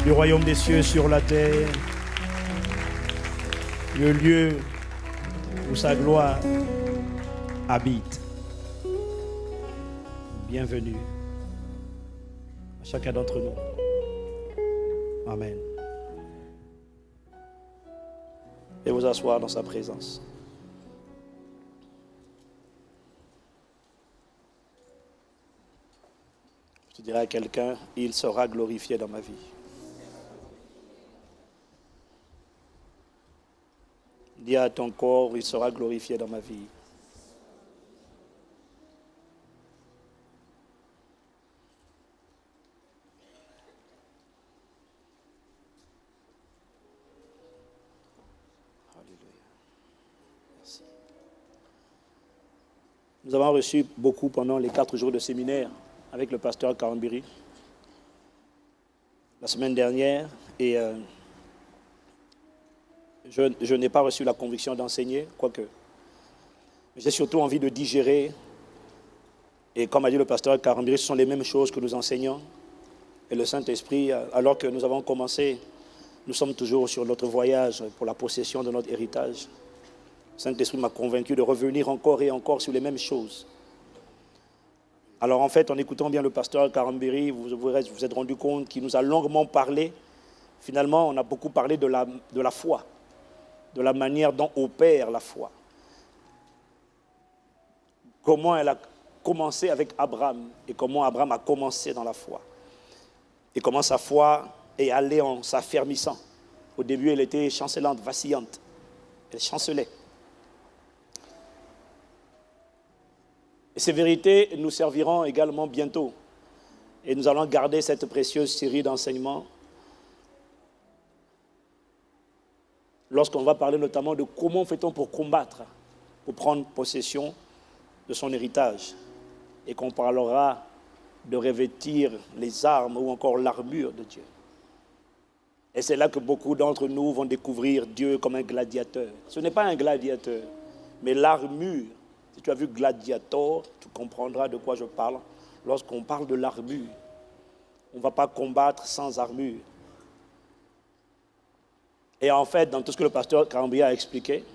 du royaume des cieux sur la terre, le lieu où sa gloire habite. Bienvenue à chacun d'entre nous. Amen. Et vous asseoir dans sa présence. Je dirais à quelqu'un, il sera glorifié dans ma vie. Dis à ton corps, il sera glorifié dans ma vie. Alléluia. Merci. Nous avons reçu beaucoup pendant les 4 jours de séminaire avec le pasteur Karambiri la semaine dernière et je n'ai pas reçu la conviction d'enseigner, quoique. J'ai surtout envie de digérer et comme a dit le pasteur Karambiri, ce sont les mêmes choses que nous enseignons et le Saint-Esprit, alors que nous avons commencé, nous sommes toujours sur notre voyage pour la possession de notre héritage. Le Saint-Esprit m'a convaincu de revenir encore et encore sur les mêmes choses. Alors en fait, en écoutant bien le pasteur Karambiri, vous vous êtes rendu compte qu'il nous a longuement parlé. Finalement, on a beaucoup parlé de la foi, de la manière dont opère la foi. Comment elle a commencé avec Abraham et comment Abraham a commencé dans la foi. Et comment sa foi est allée en s'affermissant. Au début, elle était chancelante, vacillante. Elle chancelait. Et ces vérités nous serviront également bientôt. Et nous allons garder cette précieuse série d'enseignements lorsqu'on va parler notamment de comment fait-on pour combattre, pour prendre possession de son héritage. Et qu'on parlera de revêtir les armes ou encore l'armure de Dieu. Et c'est là que beaucoup d'entre nous vont découvrir Dieu comme un gladiateur. Ce n'est pas un gladiateur, mais l'armure. Si tu as vu Gladiator, tu comprendras de quoi je parle. Lorsqu'on parle de l'armure, on ne va pas combattre sans armure. Et en fait, dans tout ce que le pasteur Karambiri a expliqué,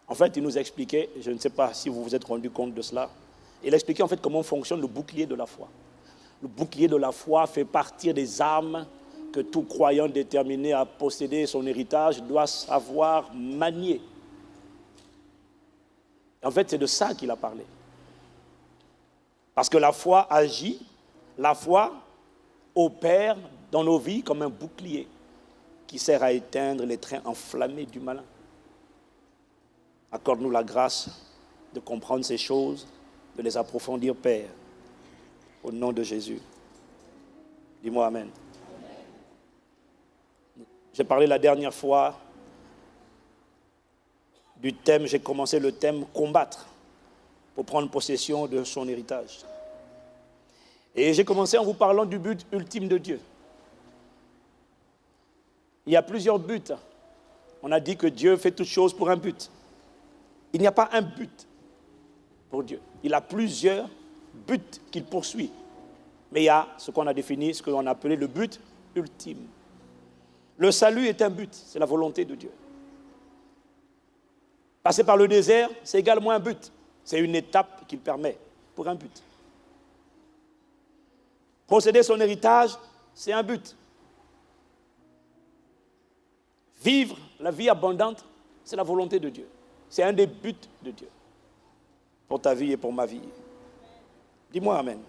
en fait, il nous expliquait, je ne sais pas si vous vous êtes rendu compte de cela, il expliquait en fait comment fonctionne le bouclier de la foi. Le bouclier de la foi fait partie des armes que tout croyant déterminé à posséder son héritage doit savoir manier. En fait, c'est de ça qu'il a parlé. Parce que la foi agit, la foi opère dans nos vies comme un bouclier qui sert à éteindre les trains enflammés du malin. Accorde-nous la grâce de comprendre ces choses, de les approfondir, Père, au nom de Jésus. Dis-moi Amen. J'ai parlé la dernière fois du thème, j'ai commencé le thème « Combattre » pour prendre possession de son héritage. Et j'ai commencé en vous parlant du but ultime de Dieu. Il y a plusieurs buts. On a dit que Dieu fait toutes choses pour un but. Il n'y a pas un but pour Dieu. Il a plusieurs buts qu'il poursuit. Mais il y a ce qu'on a défini, ce qu'on a appelé le but ultime. Le salut est un but, c'est la volonté de Dieu. Passer par le désert, c'est également un but. C'est une étape qu'il permet pour un but. Posséder son héritage, c'est un but. Vivre la vie abondante, c'est la volonté de Dieu. C'est un des buts de Dieu. Pour ta vie et pour ma vie. Dis-moi Amen.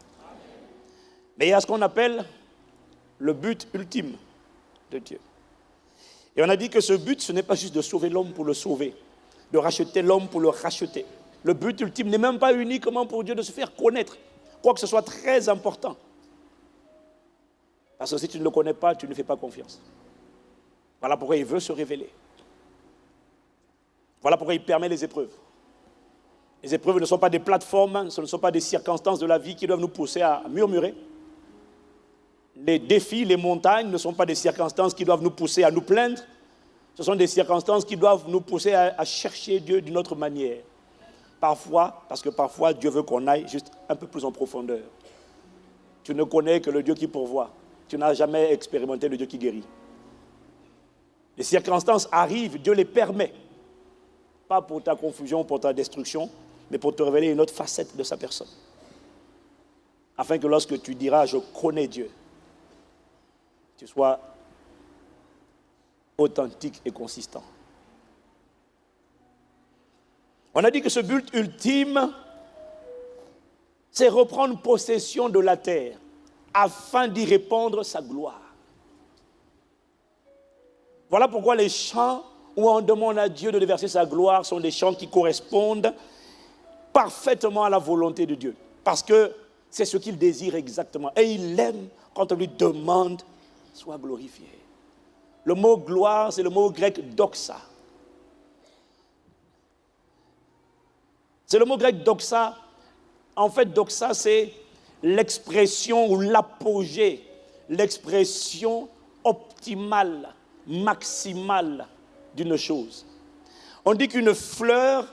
Mais il y a ce qu'on appelle le but ultime de Dieu. Et on a dit que ce but, ce n'est pas juste de sauver l'homme pour le sauver, de racheter l'homme pour le racheter. Le but ultime n'est même pas uniquement pour Dieu de se faire connaître, quoique ce soit très important. Parce que si tu ne le connais pas, tu ne fais pas confiance. Voilà pourquoi il veut se révéler. Voilà pourquoi il permet les épreuves. Les épreuves ne sont pas des plateformes, ce ne sont pas des circonstances de la vie qui doivent nous pousser à murmurer. Les défis, les montagnes ne sont pas des circonstances qui doivent nous pousser à nous plaindre. Ce sont des circonstances qui doivent nous pousser à chercher Dieu d'une autre manière. Parfois, parce que parfois Dieu veut qu'on aille juste un peu plus en profondeur. Tu ne connais que le Dieu qui pourvoit. tu n'as jamais expérimenté le Dieu qui guérit. Les circonstances arrivent, Dieu les permet. Pas pour ta confusion, pour ta destruction, mais pour te révéler une autre facette de sa personne. Afin que lorsque tu diras, je connais Dieu, tu sois authentique et consistant. On a dit que ce but ultime, c'est reprendre possession de la terre afin d'y répandre sa gloire. Voilà pourquoi les chants où on demande à Dieu de déverser sa gloire sont des chants qui correspondent parfaitement à la volonté de Dieu. Parce que c'est ce qu'il désire exactement. Et il aime quand on lui demande, sois glorifié. Le mot gloire, c'est le mot grec doxa. C'est le mot grec doxa. En fait, doxa, c'est l'expression ou l'apogée, l'expression optimale, maximale d'une chose. On dit qu'une fleur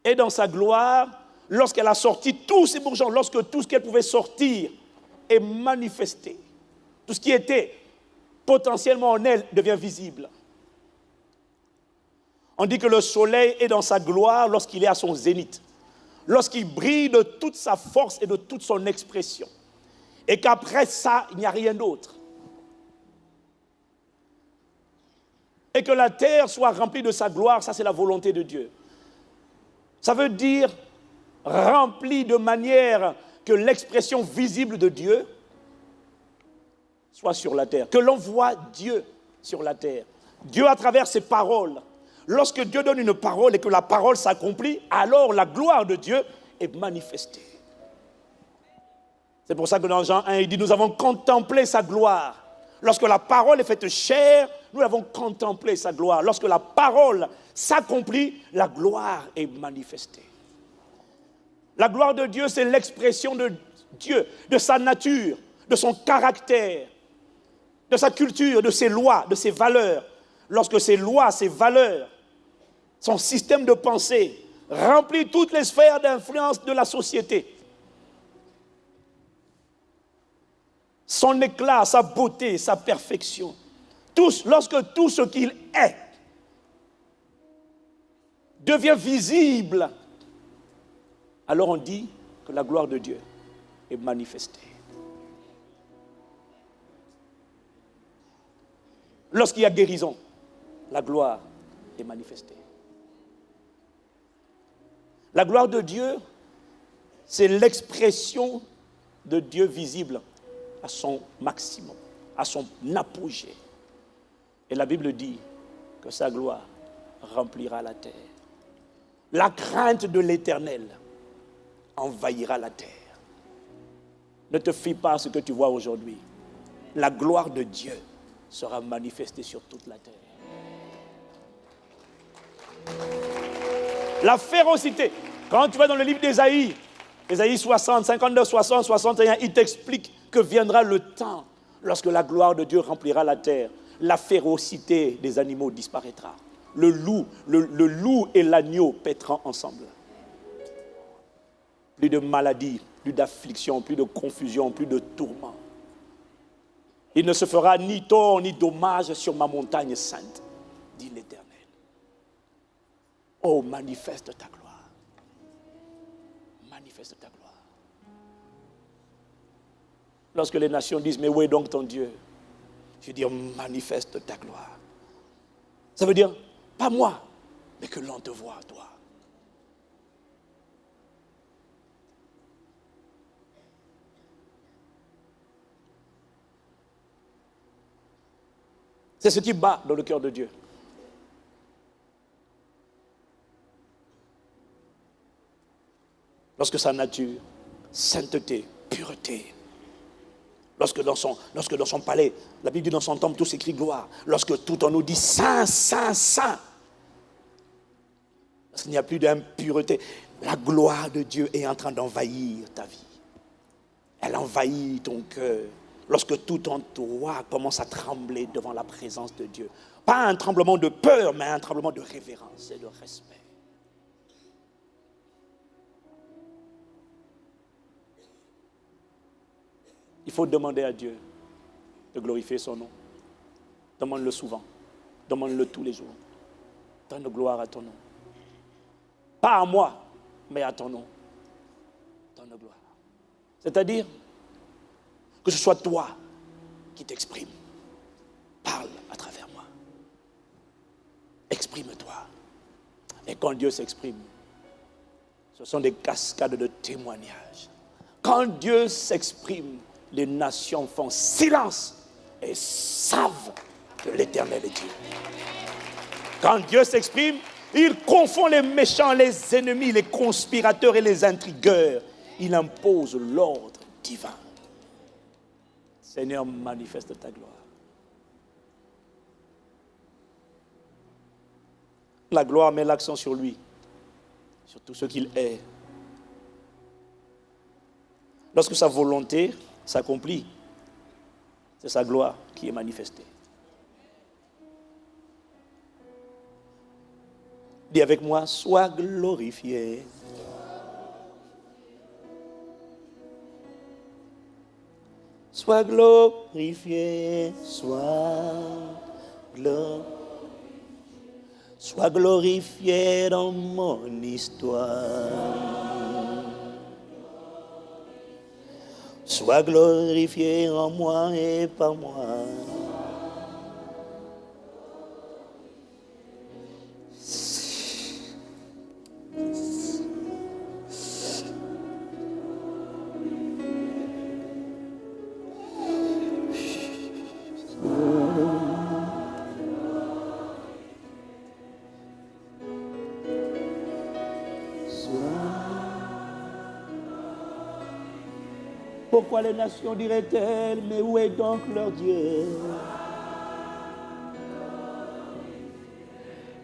est dans sa gloire lorsqu'elle a sorti tous ses bourgeons, lorsque tout ce qu'elle pouvait sortir est manifesté. Tout ce qui était potentiellement en elle devient visible. On dit que le soleil est dans sa gloire lorsqu'il est à son zénith, lorsqu'il brille de toute sa force et de toute son expression. Et qu'après ça, il n'y a rien d'autre. Et que la terre soit remplie de sa gloire, ça c'est la volonté de Dieu. Ça veut dire remplie de manière que l'expression visible de Dieu soit sur la terre. Que l'on voit Dieu sur la terre. Dieu à travers ses paroles. Lorsque Dieu donne une parole et que la parole s'accomplit, alors la gloire de Dieu est manifestée. C'est pour ça que dans Jean 1, il dit, nous avons contemplé sa gloire. Lorsque la parole est faite chair, nous avons contemplé sa gloire. Lorsque la parole s'accomplit, la gloire est manifestée. La gloire de Dieu, c'est l'expression de Dieu, de sa nature, de son caractère, de sa culture, de ses lois, de ses valeurs. Lorsque ces lois, ces valeurs, son système de pensée remplit toutes les sphères d'influence de la société, son éclat, sa beauté, sa perfection, lorsque tout ce qu'il est devient visible, alors on dit que la gloire de Dieu est manifestée. Lorsqu'il y a guérison, la gloire est manifestée. La gloire de Dieu, c'est l'expression de Dieu visible à son maximum, à son apogée. Et la Bible dit que sa gloire remplira la terre. La crainte de l'Éternel envahira la terre. Ne te fie pas à ce que tu vois aujourd'hui. La gloire de Dieu sera manifestée sur toute la terre. La férocité. Quand tu vas dans le livre d'Ésaïe, Ésaïe 60, 59, 60, 61, il t'explique que viendra le temps lorsque la gloire de Dieu remplira la terre. La férocité des animaux disparaîtra. Le loup et l'agneau paîtront ensemble. Plus de maladies, plus d'affliction, plus de confusion, plus de tourments. Il ne se fera ni tort ni dommage sur ma montagne sainte, dit l'Éternel. Oh, manifeste ta gloire. Manifeste ta gloire. Lorsque les nations disent, mais où est donc ton Dieu? Je dis, manifeste ta gloire. Ça veut dire, pas moi, mais que l'on te voit, toi. C'est ce qui bat dans le cœur de Dieu. Lorsque sa nature, sainteté, pureté, lorsque dans son palais, la Bible dit dans son temple, tout s'écrit gloire. Lorsque tout en nous dit saint, saint, saint. Parce qu'il n'y a plus d'impureté. La gloire de Dieu est en train d'envahir ta vie. Elle envahit ton cœur. Lorsque tout en toi commence à trembler devant la présence de Dieu. Pas un tremblement de peur, mais un tremblement de révérence et de respect. Il Il faut demander à Dieu de glorifier son nom. Demande-le souvent. Demande-le tous les jours. Donne gloire à ton nom. Pas à moi, mais à ton nom. Donne gloire. C'est-à-dire que ce soit toi qui t'exprimes. Parle à travers moi. Exprime-toi. Et quand Dieu s'exprime, ce sont des cascades de témoignages. Quand Dieu s'exprime, les nations font silence et savent que l'Éternel est Dieu. Quand Dieu s'exprime, il confond les méchants, les ennemis, les conspirateurs et les intrigueurs. Il impose l'ordre divin. Seigneur, manifeste ta gloire. La gloire met l'accent sur lui, sur tout ce qu'il est. Lorsque sa volonté s'accomplit, c'est sa gloire qui est manifestée. Dis avec moi, sois glorifié. Sois glorifié, sois glorifié dans mon histoire. Sois glorifié en moi et par moi. Pourquoi les nations diraient-elles, mais où est donc leur Dieu?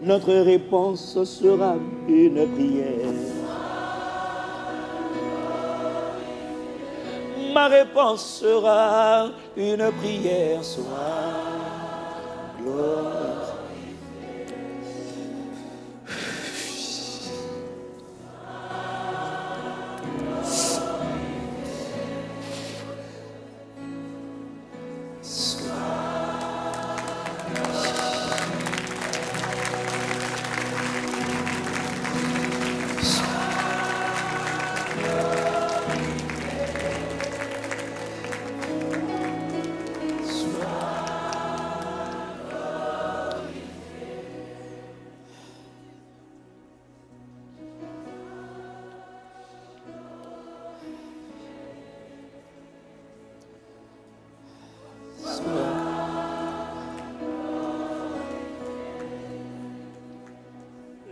Notre réponse sera une prière. Ma réponse sera une prière, soit gloire.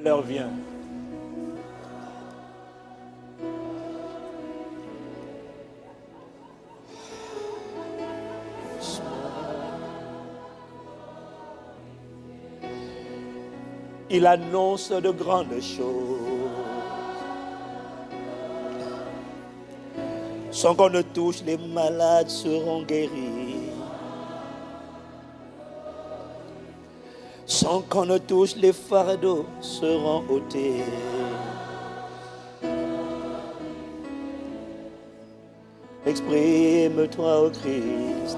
L'heure vient. Il annonce de grandes choses. Sans qu'on ne touche, les malades seront guéris. Sans qu'on ne touche, les fardeaux seront ôtés. Exprime-toi au Christ.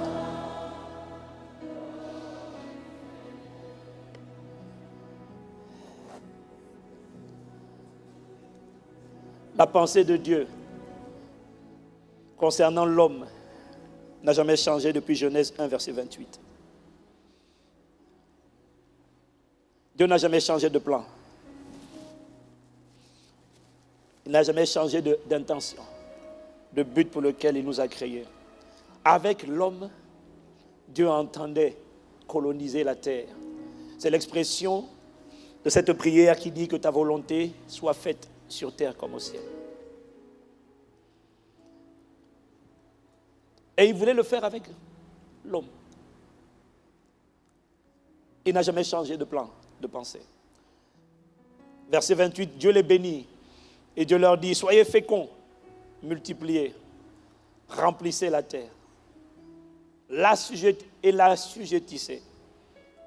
La pensée de Dieu concernant l'homme n'a jamais changé depuis Genèse 1, verset 28. Dieu n'a jamais changé de plan. Il n'a jamais changé d'intention, de but pour lequel il nous a créés. Avec l'homme, Dieu entendait coloniser la terre. C'est l'expression de cette prière qui dit que ta volonté soit faite sur terre comme au ciel. Et il voulait le faire avec l'homme. Il n'a jamais changé de plan, de pensée. Verset 28, Dieu les bénit. Et Dieu leur dit, soyez féconds, multipliez, remplissez la terre, l'assujettissez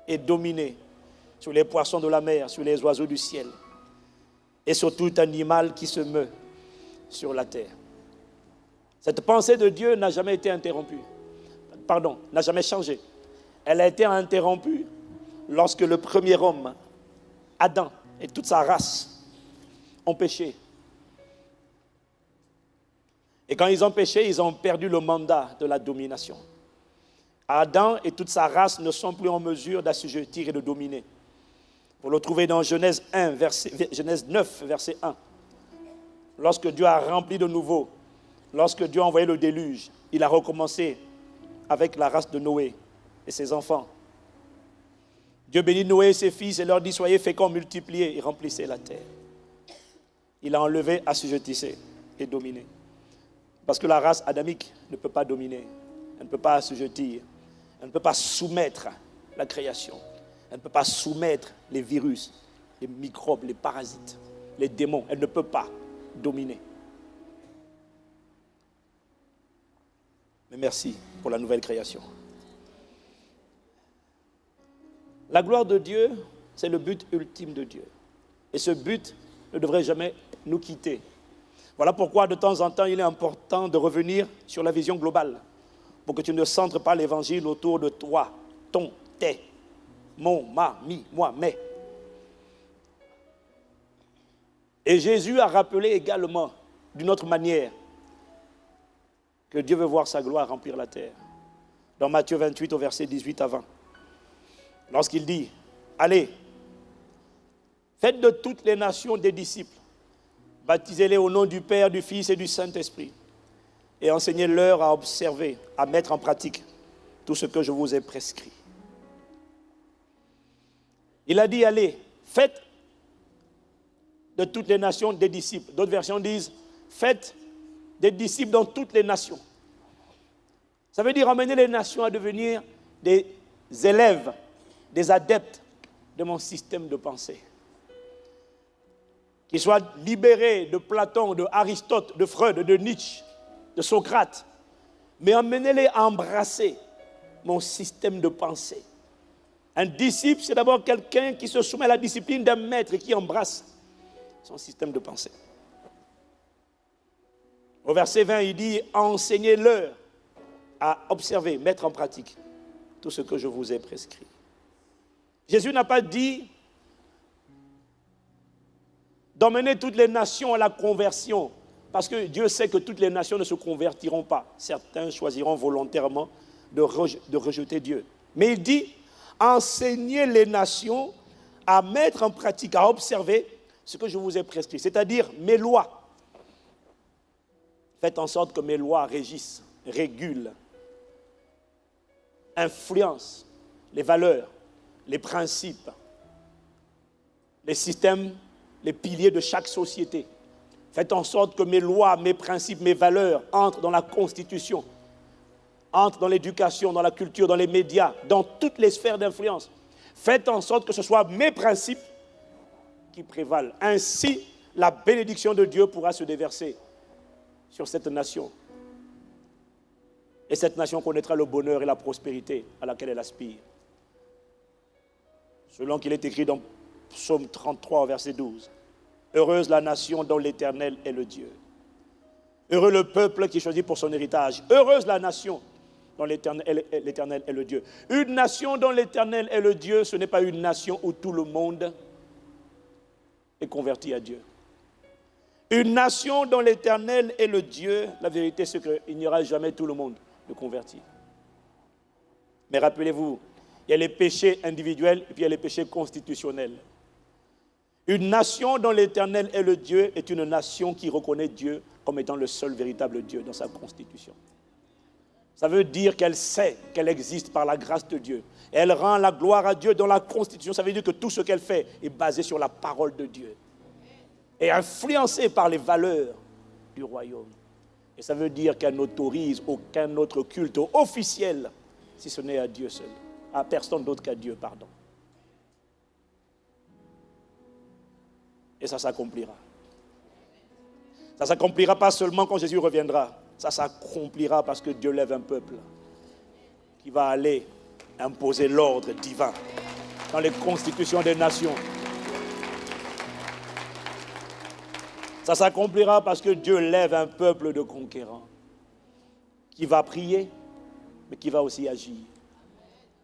et dominez sur les poissons de la mer, sur les oiseaux du ciel et sur tout animal qui se meut sur la terre. Cette pensée de Dieu n'a jamais été interrompue. Pardon, n'a jamais changé. Elle a été interrompue lorsque le premier homme, Adam, et toute sa race ont péché. Et quand ils ont péché, ils ont perdu le mandat de la domination. Adam et toute sa race ne sont plus en mesure d'assujettir et de dominer. Vous le trouvez dans Genèse 9, verset 1. Lorsque Dieu a rempli de nouveau, lorsque Dieu a envoyé le déluge, il a recommencé avec la race de Noé et ses enfants. Dieu bénit Noé et ses fils et leur dit, soyez féconds, multipliez et remplissez la terre. Il a enlevé, assujettissez et dominé. Parce que la race adamique ne peut pas dominer, elle ne peut pas assujettir, elle ne peut pas soumettre la création, elle ne peut pas soumettre les virus, les microbes, les parasites, les démons, elle ne peut pas dominer. Mais merci pour la nouvelle création. La gloire de Dieu, c'est le but ultime de Dieu. Et ce but ne devrait jamais nous quitter. Voilà pourquoi de temps en temps, il est important de revenir sur la vision globale pour que tu ne centres pas l'évangile autour de toi, ton, tes, mon, ma, mi, moi, mais. Et Jésus a rappelé également, d'une autre manière, que Dieu veut voir sa gloire remplir la terre. Dans Matthieu 28, au verset 18 à 20. Lorsqu'il dit, allez, faites de toutes les nations des disciples, baptisez-les au nom du Père, du Fils et du Saint-Esprit, et enseignez-leur à observer, à mettre en pratique tout ce que je vous ai prescrit. Il a dit, allez, faites de toutes les nations des disciples. D'autres versions disent, faites des disciples dans toutes les nations. Ça veut dire emmener les nations à devenir des élèves, des adeptes de mon système de pensée. Qu'ils soient libérés de Platon, de Aristote, de Freud, de Nietzsche, de Socrate, mais emmenez-les à embrasser mon système de pensée. Un disciple, c'est d'abord quelqu'un qui se soumet à la discipline d'un maître et qui embrasse son système de pensée. Au verset 20, il dit, enseignez-leur à observer, mettre en pratique tout ce que je vous ai prescrit. Jésus n'a pas dit d'emmener toutes les nations à la conversion, parce que Dieu sait que toutes les nations ne se convertiront pas. Certains choisiront volontairement de rejeter Dieu. Mais il dit, enseignez les nations à mettre en pratique, à observer ce que je vous ai prescrit, c'est-à-dire mes lois. Faites en sorte que mes lois régissent, régulent, influencent les valeurs, les principes, les systèmes, les piliers de chaque société. Faites en sorte que mes lois, mes principes, mes valeurs entrent dans la Constitution, entrent dans l'éducation, dans la culture, dans les médias, dans toutes les sphères d'influence. Faites en sorte que ce soit mes principes qui prévalent. Ainsi, la bénédiction de Dieu pourra se déverser sur cette nation. Et cette nation connaîtra le bonheur et la prospérité à laquelle elle aspire. Selon qu'il est écrit dans Psaume 33, verset 12. Heureuse la nation dont l'Éternel est le Dieu. Heureux le peuple qui choisit pour son héritage. Heureuse la nation dont l'Éternel est le Dieu. Une nation dont l'Éternel est le Dieu, ce n'est pas une nation où tout le monde est converti à Dieu. Une nation dont l'Éternel est le Dieu, la vérité c'est qu'il n'y aura jamais tout le monde de converti. Mais rappelez-vous, il y a les péchés individuels et puis il y a les péchés constitutionnels. Une nation dont l'Éternel est le Dieu est une nation qui reconnaît Dieu comme étant le seul véritable Dieu dans sa constitution. Ça veut dire qu'elle sait qu'elle existe par la grâce de Dieu. Elle rend la gloire à Dieu dans la constitution. Ça veut dire que tout ce qu'elle fait est basé sur la parole de Dieu. Et influencé par les valeurs du royaume. Et ça veut dire qu'elle n'autorise aucun autre culte officiel si ce n'est à Dieu seul. À personne d'autre qu'à Dieu, pardon. Et ça s'accomplira. Ça s'accomplira pas seulement quand Jésus reviendra. Ça s'accomplira parce que Dieu lève un peuple qui va aller imposer l'ordre divin dans les constitutions des nations. Ça s'accomplira parce que Dieu lève un peuple de conquérants. qui va prier, mais qui va aussi agir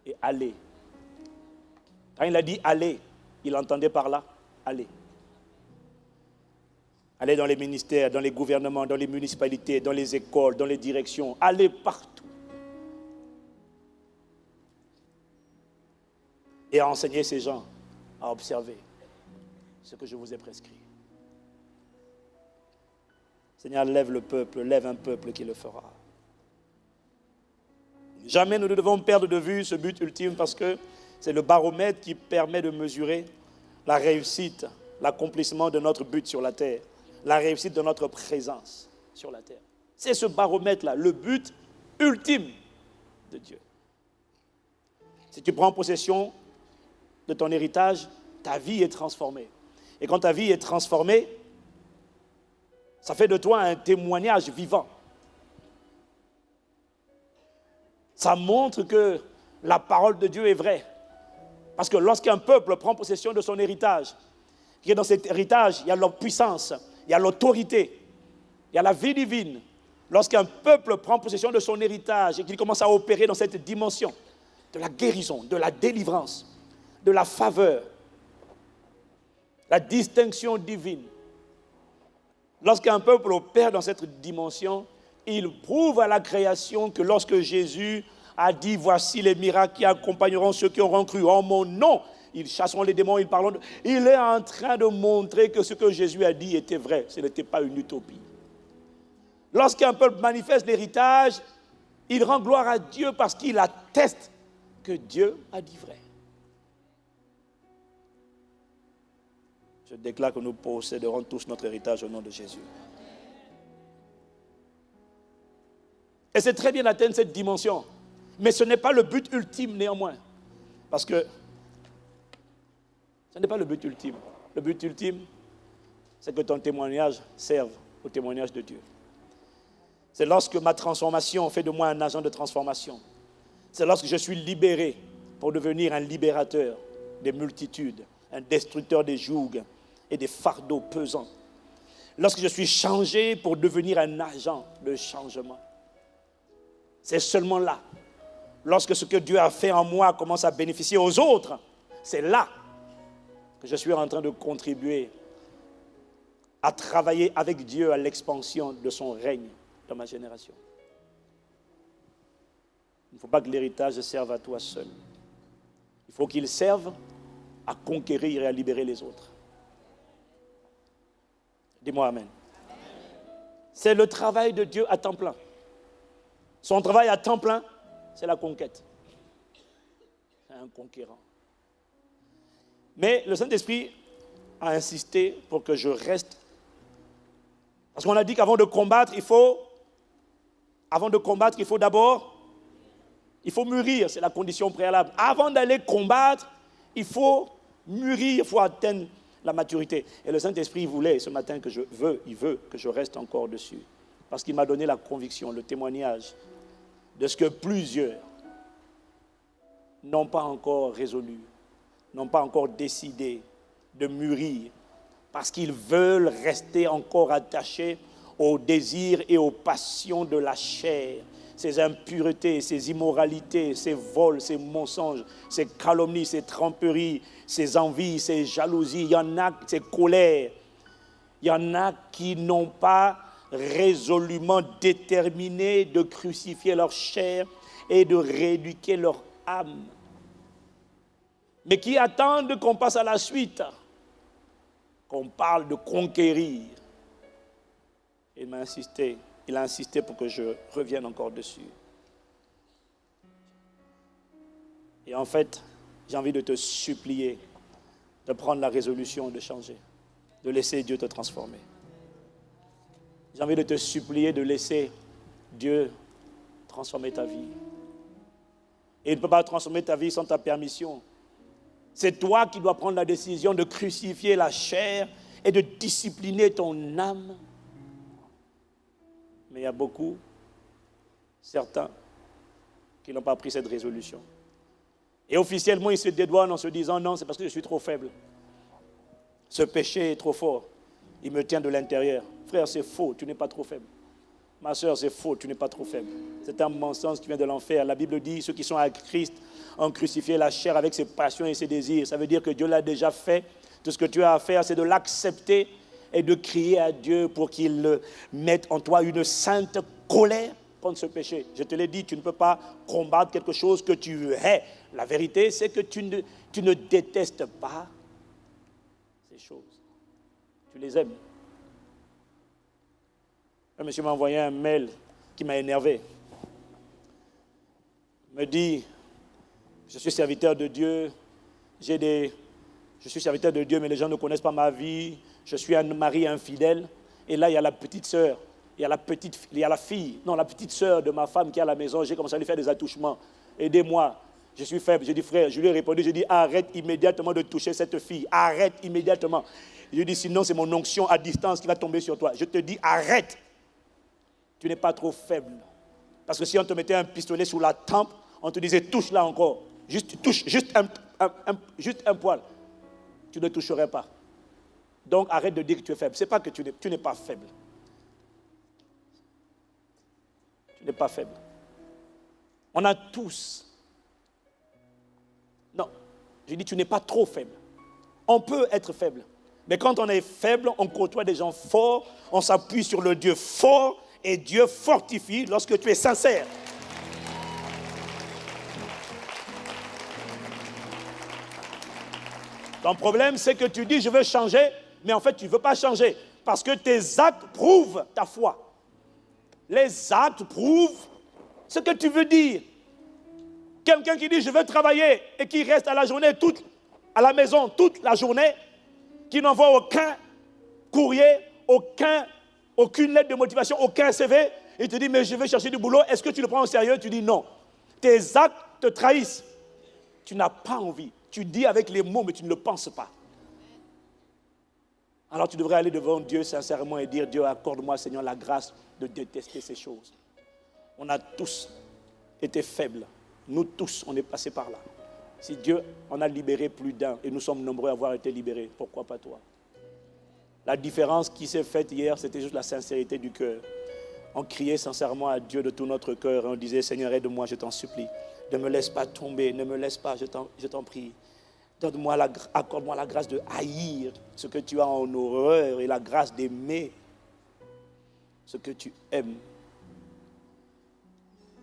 et aller. Quand il a dit aller, il entendait par là aller. Aller dans les ministères, dans les gouvernements, dans les municipalités, dans les écoles, dans les directions, aller partout. Et à enseigner ces gens à observer ce que je vous ai prescrit. Seigneur, lève le peuple, lève un peuple qui le fera. Jamais nous ne devons perdre de vue ce but ultime parce que c'est le baromètre qui permet de mesurer la réussite, l'accomplissement de notre but sur la terre, la réussite de notre présence sur la terre. C'est ce baromètre-là, le but ultime de Dieu. Si tu prends possession de ton héritage, ta vie est transformée. Et quand ta vie est transformée, ça fait de toi un témoignage vivant. Ça montre que la parole de Dieu est vraie. Parce que lorsqu'un peuple prend possession de son héritage, et dans cet héritage, il y a la puissance, il y a l'autorité, il y a la vie divine. Lorsqu'un peuple prend possession de son héritage et qu'il commence à opérer dans cette dimension de la guérison, de la délivrance, de la faveur, la distinction divine. Lorsqu'un peuple opère dans cette dimension, il prouve à la création que lorsque Jésus a dit « Voici les miracles qui accompagneront ceux qui auront cru en mon nom », ils chasseront les démons, ils parleront. Il est en train de montrer que ce que Jésus a dit était vrai. Ce n'était pas une utopie. Lorsqu'un peuple manifeste l'héritage, il rend gloire à Dieu parce qu'il atteste que Dieu a dit vrai. Je déclare que nous posséderons tous notre héritage au nom de Jésus. Et c'est très bien d'atteindre cette dimension. Mais ce n'est pas le but ultime néanmoins. Parce que ce n'est pas le but ultime. Le but ultime, c'est que ton témoignage serve au témoignage de Dieu. C'est lorsque ma transformation fait de moi un agent de transformation. C'est lorsque je suis libéré pour devenir un libérateur des multitudes, un destructeur des jougs et des fardeaux pesants. Lorsque je suis changé pour devenir un agent de changement. C'est seulement là, lorsque ce que Dieu a fait en moi commence à bénéficier aux autres, c'est là que je suis en train de contribuer à travailler avec Dieu à l'expansion de son règne dans ma génération. Il ne faut pas que l'héritage serve à toi seul. Il faut qu'il serve à conquérir et à libérer les autres. Dis-moi amen. C'est le travail de Dieu à temps plein. Son travail à temps plein, c'est la conquête. C'est un conquérant. Mais le Saint-Esprit a insisté pour que je reste. Parce qu'on a dit qu'avant de combattre, il faut d'abord, il faut mûrir, c'est la condition préalable. Avant d'aller combattre, il faut mûrir, il faut atteindre la maturité. Et le Saint-Esprit voulait ce matin que il veut que je reste encore dessus. Parce qu'il m'a donné la conviction, le témoignage de ce que plusieurs n'ont pas encore résolu, n'ont pas encore décidé de mûrir, parce qu'ils veulent rester encore attachés aux désirs et aux passions de la chair, ces impuretés, ces immoralités, ces vols, ces mensonges, ces calomnies, ces tromperies, ces envies, ces jalousies. Il y en a, ces colères. Il y en a qui n'ont pas résolument déterminé de crucifier leur chair et de rééduquer leur âme. Mais qui attendent qu'on passe à la suite, qu'on parle de conquérir. Il a insisté pour que je revienne encore dessus. Et en fait, j'ai envie de te supplier de prendre la résolution de changer, de laisser Dieu te transformer. J'ai envie de te supplier de laisser Dieu transformer ta vie. Et il ne peut pas transformer ta vie sans ta permission. C'est toi qui dois prendre la décision de crucifier la chair et de discipliner ton âme. Mais il y a beaucoup, certains, qui n'ont pas pris cette résolution. Et officiellement, ils se dédouanent en se disant « Non, c'est parce que je suis trop faible. Ce péché est trop fort. Il me tient de l'intérieur. » Frère, c'est faux, tu n'es pas trop faible. Ma soeur, c'est faux, tu n'es pas trop faible. C'est un mensonge qui vient de l'enfer. La Bible dit, ceux qui sont à Christ ont crucifié la chair avec ses passions et ses désirs. Ça veut dire que Dieu l'a déjà fait. Tout ce que tu as à faire, c'est de l'accepter et de crier à Dieu pour qu'il mette en toi une sainte colère contre ce péché. Je te l'ai dit, tu ne peux pas combattre quelque chose que tu hais. La vérité, c'est que tu ne détestes pas ces choses. Tu les aimes. Un monsieur m'a envoyé un mail qui m'a énervé. Il me dit, je suis serviteur de Dieu, je suis serviteur de Dieu, mais les gens ne connaissent pas ma vie. Je suis un mari infidèle. Et là, il y a la petite sœur. Il y a la petite sœur de ma femme qui est à la maison. J'ai commencé à lui faire des attouchements. Aidez-moi. Je suis faible. Je dis, frère, je lui ai répondu, je dis, arrête immédiatement de toucher cette fille. Arrête immédiatement. Je lui ai dit, sinon, c'est mon onction à distance qui va tomber sur toi. Je te dis, arrête. Tu n'es pas trop faible. Parce que si on te mettait un pistolet sous la tempe, on te disait, touche là encore. Juste un poil. Tu ne toucherais pas. Donc, arrête de dire que tu es faible. Ce n'est pas que tu n'es pas faible. Tu n'es pas faible. On a tous. Non, je dis tu n'es pas trop faible. On peut être faible. Mais quand on est faible, on côtoie des gens forts, on s'appuie sur le Dieu fort et Dieu fortifie lorsque tu es sincère. Ton problème, c'est que tu dis je veux changer, mais en fait tu ne veux pas changer parce que tes actes prouvent ta foi. Les actes prouvent ce que tu veux dire. Quelqu'un qui dit je veux travailler et qui reste à la maison toute la journée, qui n'envoie aucun courrier, aucune lettre de motivation, aucun CV, et te dit mais je vais chercher du boulot, est-ce que tu le prends au sérieux? Tu dis non. Tes actes te trahissent. Tu n'as pas envie. Tu dis avec les mots mais tu ne le penses pas. Alors tu devrais aller devant Dieu sincèrement et dire Dieu accorde-moi Seigneur la grâce de détester ces choses. On a tous été faibles. Nous tous, on est passés par là. Si Dieu en a libéré plus d'un, et nous sommes nombreux à avoir été libérés, pourquoi pas toi? La différence qui s'est faite hier, c'était juste la sincérité du cœur. On criait sincèrement à Dieu de tout notre cœur et on disait, Seigneur, aide-moi, je t'en supplie. Ne me laisse pas tomber, ne me laisse pas, je t'en prie. Accorde-moi la grâce de haïr ce que tu as en horreur et la grâce d'aimer ce que tu aimes.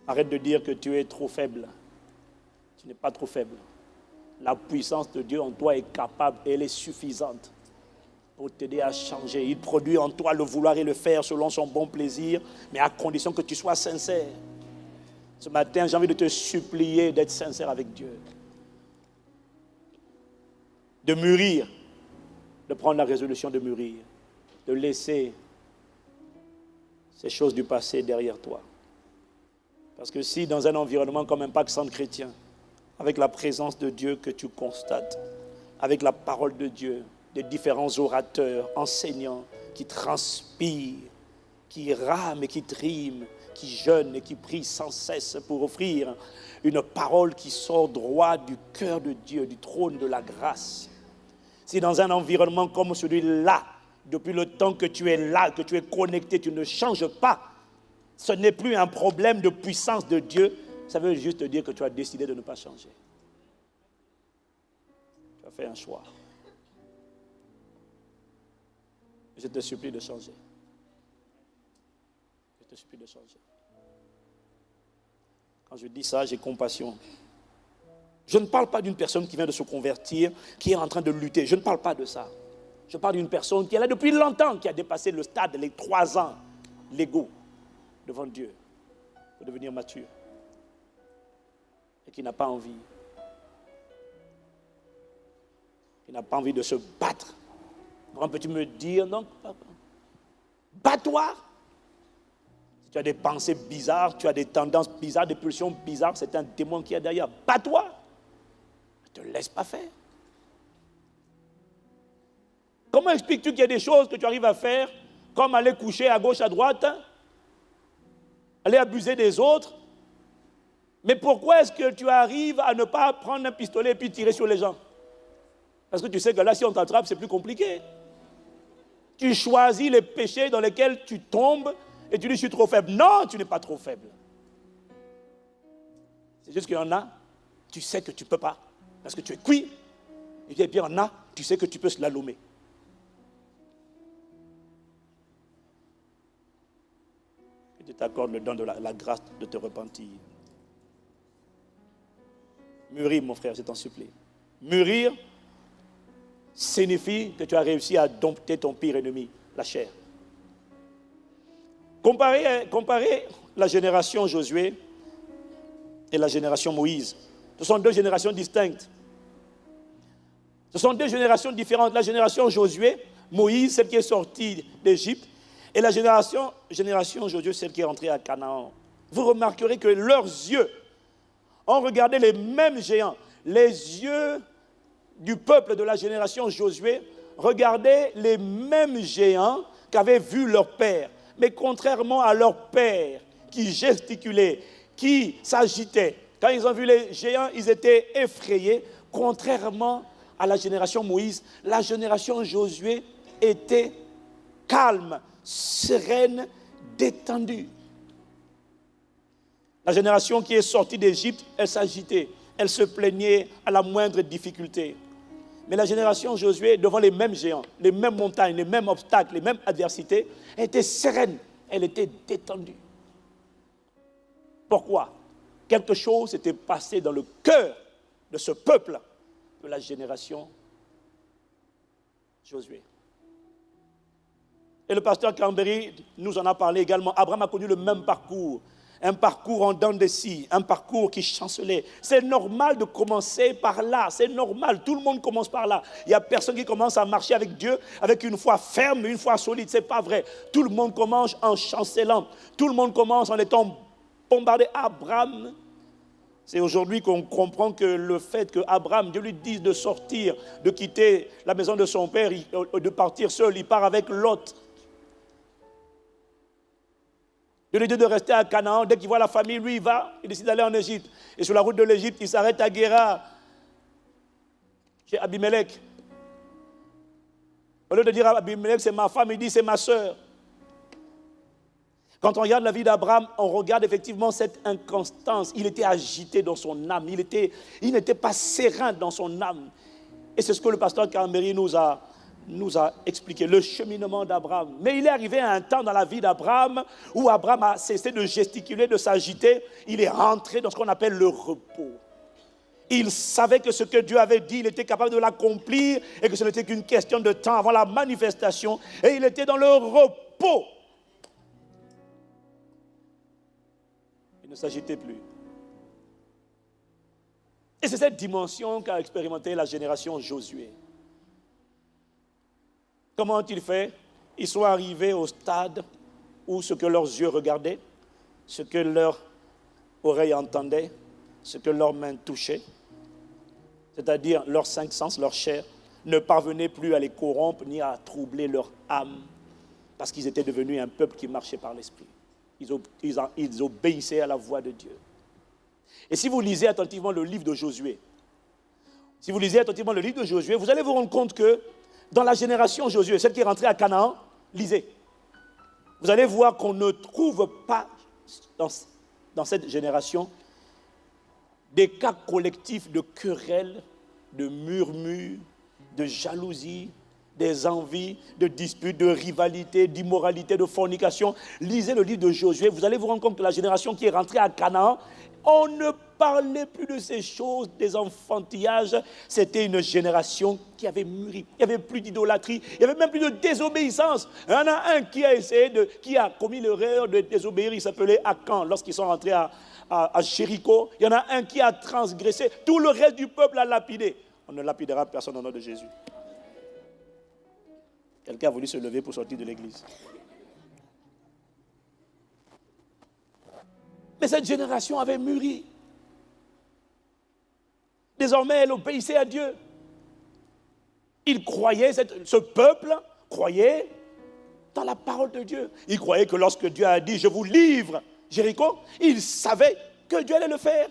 Arrête de dire que tu es trop faible. Tu n'es pas trop faible. La puissance de Dieu en toi est capable et elle est suffisante pour t'aider à changer. Il produit en toi le vouloir et le faire selon son bon plaisir, mais à condition que tu sois sincère. Ce matin, j'ai envie de te supplier d'être sincère avec Dieu. De mûrir, de prendre la résolution de mûrir, de laisser ces choses du passé derrière toi. Parce que si dans un environnement comme Impact Centre Chrétien, avec la présence de Dieu que tu constates, avec la parole de Dieu, des différents orateurs, enseignants qui transpirent, qui rament et qui triment, qui jeûnent et qui prient sans cesse pour offrir une parole qui sort droit du cœur de Dieu, du trône de la grâce. Si dans un environnement comme celui-là, depuis le temps que tu es là, que tu es connecté, tu ne changes pas, ce n'est plus un problème de puissance de Dieu, ça veut juste dire que tu as décidé de ne pas changer. Tu as fait un choix. Je te supplie de changer. Je te supplie de changer. Quand je dis ça, j'ai compassion. Je ne parle pas d'une personne qui vient de se convertir, qui est en train de lutter. Je ne parle pas de ça. Je parle d'une personne qui est là depuis longtemps, qui a dépassé le stade, les 3 ans légaux devant Dieu pour devenir mature. Et qui n'a pas envie. Qui n'a pas envie de se battre. Comment peux-tu me dire, non, bats-toi. Si tu as des pensées bizarres, tu as des tendances bizarres, des pulsions bizarres, c'est un démon qui est derrière. Bats-toi. Ne te laisse pas faire. Comment expliques-tu qu'il y a des choses que tu arrives à faire, comme aller coucher à gauche, à droite, aller abuser des autres? Mais pourquoi est-ce que tu arrives à ne pas prendre un pistolet et puis tirer sur les gens? Parce que tu sais que là, si on t'attrape, c'est plus compliqué. Tu choisis les péchés dans lesquels tu tombes Et tu dis, je suis trop faible. Non, tu n'es pas trop faible. C'est juste qu'il y en a, tu sais que tu ne peux pas, parce que tu es cuit. Et puis il y en a, tu sais que tu peux slalomer. Et tu t'accordes le don de la grâce de te repentir. Mûrir, mon frère, je t'en supplie. Mûrir signifie que tu as réussi à dompter ton pire ennemi, la chair. Comparez la génération Josué et la génération Moïse. Ce sont deux générations distinctes. Ce sont deux générations différentes. La génération Josué, Moïse, celle qui est sortie d'Égypte, et la génération Josué, celle qui est rentrée à Canaan. Vous remarquerez que leurs yeux ont regardé les mêmes géants. Les yeux du peuple de la génération Josué regardaient les mêmes géants qu'avaient vus leur père. Mais contrairement à leur père, qui gesticulait, qui s'agitait, quand ils ont vu les géants, ils étaient effrayés. Contrairement à la génération Moïse, la génération Josué était calme, sereine, détendue. La génération qui est sortie d'Égypte, elle s'agitait, elle se plaignait à la moindre difficulté. Mais la génération Josué, devant les mêmes géants, les mêmes montagnes, les mêmes obstacles, les mêmes adversités, elle était sereine, elle était détendue. Pourquoi? Quelque chose s'était passé dans le cœur de ce peuple de la génération Josué. Et le pasteur Cambéry nous en a parlé également. Abraham a connu le même parcours. Un parcours en dents de scie, un parcours qui chancelait. C'est normal de commencer par là, c'est normal, tout le monde commence par là. Il n'y a personne qui commence à marcher avec Dieu avec une foi ferme, une foi solide, ce n'est pas vrai. Tout le monde commence en chancelant, tout le monde commence en étant bombardé. Abraham, c'est aujourd'hui qu'on comprend que le fait que Abraham, Dieu lui dise de sortir, de quitter la maison de son père, de partir seul, il part avec Lot. Dieu lui dit de rester à Canaan. Dès qu'il voit la famille, lui, il va. Il décide d'aller en Égypte. Et sur la route de l'Égypte, il s'arrête à Guéra, chez Abimelech. Au lieu de dire à Abimelech, c'est ma femme, il dit, c'est ma sœur. Quand on regarde la vie d'Abraham, on regarde effectivement cette inconstance. Il était agité dans son âme. Il n'était pas serein dans son âme. Et c'est ce que le pasteur Cambéry nous a expliqué, le cheminement d'Abraham. Mais il est arrivé à un temps dans la vie d'Abraham où Abraham a cessé de gesticuler, de s'agiter. Il est rentré dans ce qu'on appelle le repos. Il savait que ce que Dieu avait dit, il était capable de l'accomplir et que ce n'était qu'une question de temps avant la manifestation. Et il était dans le repos. Il ne s'agitait plus. Et c'est cette dimension qu'a expérimenté la génération Josué. Comment ont-ils fait? Ils sont arrivés au stade où ce que leurs yeux regardaient, ce que leurs oreilles entendaient, ce que leurs mains touchaient, c'est-à-dire leurs cinq sens, leur chair, ne parvenaient plus à les corrompre ni à troubler leur âme, parce qu'ils étaient devenus un peuple qui marchait par l'esprit. Ils obéissaient à la voix de Dieu. Et si vous lisez attentivement le livre de Josué, vous allez vous rendre compte que dans la génération Josué, celle qui est rentrée à Canaan, lisez. Vous allez voir qu'on ne trouve pas dans cette génération des cas collectifs de querelles, de murmures, de jalousie, des envies, de disputes, de rivalités, d'immoralité, de fornication. Lisez le livre de Josué, vous allez vous rendre compte que la génération qui est rentrée à Canaan, on ne parlait plus de ces choses, des enfantillages. C'était une génération qui avait mûri. Il n'y avait plus d'idolâtrie, il n'y avait même plus de désobéissance. Il y en a un qui a commis l'erreur de désobéir, il s'appelait Akan, lorsqu'ils sont rentrés à Jéricho. Il y en a un qui a transgressé, tout le reste du peuple a lapidé. On ne lapidera personne au nom de Jésus. Quelqu'un a voulu se lever pour sortir de l'église. Mais cette génération avait mûri. Désormais, elle obéissait à Dieu. Il croyait, ce peuple croyait dans la parole de Dieu. Il croyait que lorsque Dieu a dit « Je vous livre Jéricho », il savait que Dieu allait le faire.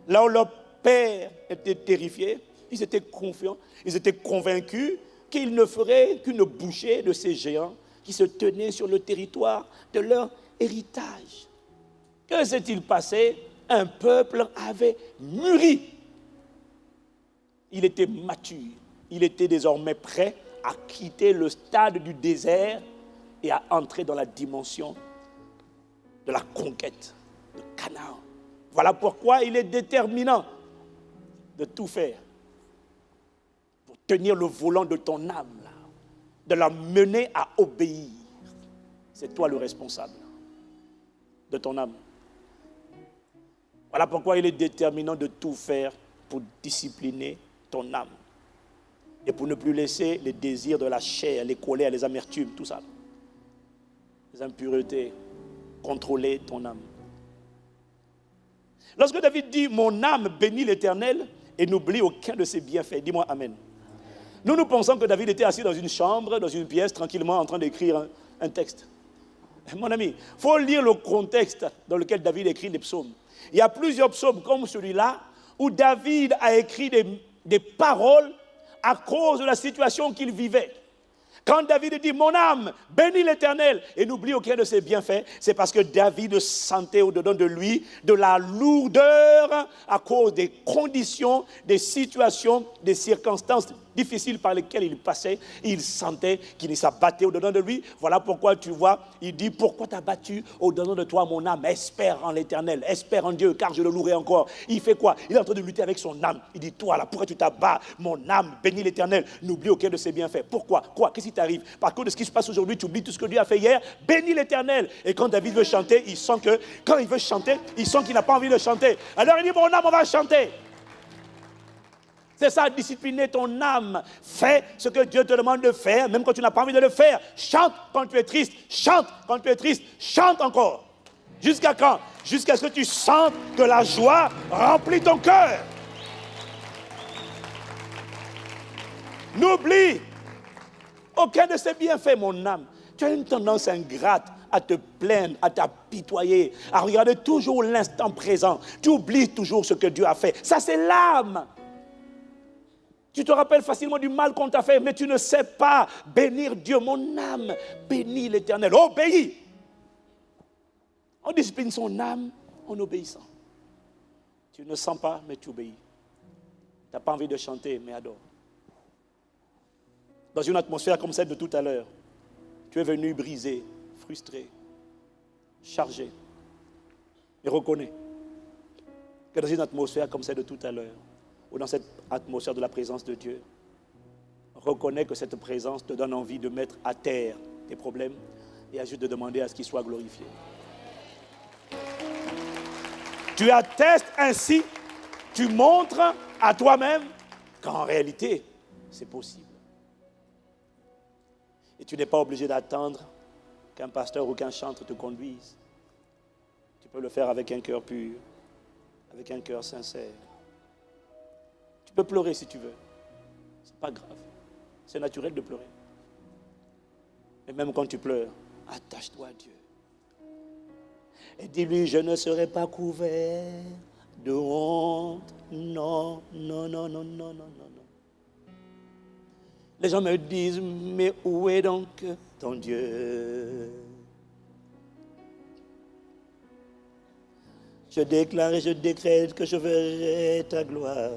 Là où leur père était terrifié, ils étaient confiants, ils étaient convaincus qu'il ne ferait qu'une bouchée de ces géants qui se tenaient sur le territoire de leur héritage. Que s'est-il passé? Un peuple avait mûri. Il était mature. Il était désormais prêt à quitter le stade du désert et à entrer dans la dimension de la conquête de Canaan. Voilà pourquoi il est déterminant de tout faire pour tenir le volant de ton âme, là, de la mener à obéir. C'est toi le responsable de ton âme. Voilà pourquoi il est déterminant de tout faire pour discipliner ton âme et pour ne plus laisser les désirs de la chair, les colères, les amertumes, tout ça, les impuretés, contrôler ton âme. Lorsque David dit « Mon âme bénit l'Éternel et n'oublie aucun de ses bienfaits », dis-moi Amen. Nous pensons que David était assis dans une chambre, dans une pièce, tranquillement en train d'écrire un texte. Mon ami, il faut lire le contexte dans lequel David écrit les psaumes. Il y a plusieurs psaumes comme celui-là où David a écrit des paroles à cause de la situation qu'il vivait. Quand David dit « Mon âme, bénis l'Éternel » et n'oublie aucun de ses bienfaits, c'est parce que David sentait au-dedans de lui de la lourdeur à cause des conditions, des situations, des circonstances difficiles par lesquelles il passait. Il sentait qu'il s'abattait au-dedans de lui. Voilà pourquoi tu vois, il dit « Pourquoi t'as battu au-dedans de toi, mon âme? Espère en l'Éternel, espère en Dieu, car je le louerai encore. » Il fait quoi? Il est en train de lutter avec son âme. Il dit « Toi là, pourquoi tu t'abats? Mon âme, bénis l'Éternel, n'oublie aucun de ses bienfaits. » Pourquoi? Quoi? Qu'est-ce qui t'arrive? Par cause de ce qui se passe aujourd'hui, tu oublies tout ce que Dieu a fait hier. Bénis l'Éternel. Et quand David veut chanter, il sent que, quand il veut chanter, il sent qu'il n'a pas envie de chanter. Alors il dit « Mon âme, on va chanter. » C'est ça, discipliner ton âme. Fais ce que Dieu te demande de faire, même quand tu n'as pas envie de le faire. Chante quand tu es triste. Chante quand tu es triste. Chante encore. Jusqu'à quand? Jusqu'à ce que tu sentes que la joie remplit ton cœur. N'oublie aucun de ses bienfaits, mon âme. Tu as une tendance ingrate à te plaindre, à t'apitoyer, à regarder toujours l'instant présent. Tu oublies toujours ce que Dieu a fait. Ça, c'est l'âme. Tu te rappelles facilement du mal qu'on t'a fait, mais tu ne sais pas bénir Dieu. Mon âme bénit l'Éternel. Obéis. On discipline son âme en obéissant. Tu ne sens pas, mais tu obéis. Tu n'as pas envie de chanter, mais adore. Dans une atmosphère comme celle de tout à l'heure, tu es venu brisé, frustré, chargé. Et reconnais que dans une atmosphère comme celle de tout à l'heure, ou dans cette atmosphère de la présence de Dieu, reconnais que cette présence te donne envie de mettre à terre tes problèmes et à juste de demander à ce qu'il soit glorifié. Tu attestes ainsi, tu montres à toi-même qu'en réalité, c'est possible. Et tu n'es pas obligé d'attendre qu'un pasteur ou qu'un chantre te conduise. Tu peux le faire avec un cœur pur, avec un cœur sincère. Tu peux pleurer si tu veux. Ce n'est pas grave. C'est naturel de pleurer. Et même quand tu pleures, attache-toi à Dieu. Et dis-lui, je ne serai pas couvert de honte. Non, non, non, non, non, non, non, non. Les gens me disent, mais où est donc ton Dieu? Je déclare et je décrète que je verrai ta gloire.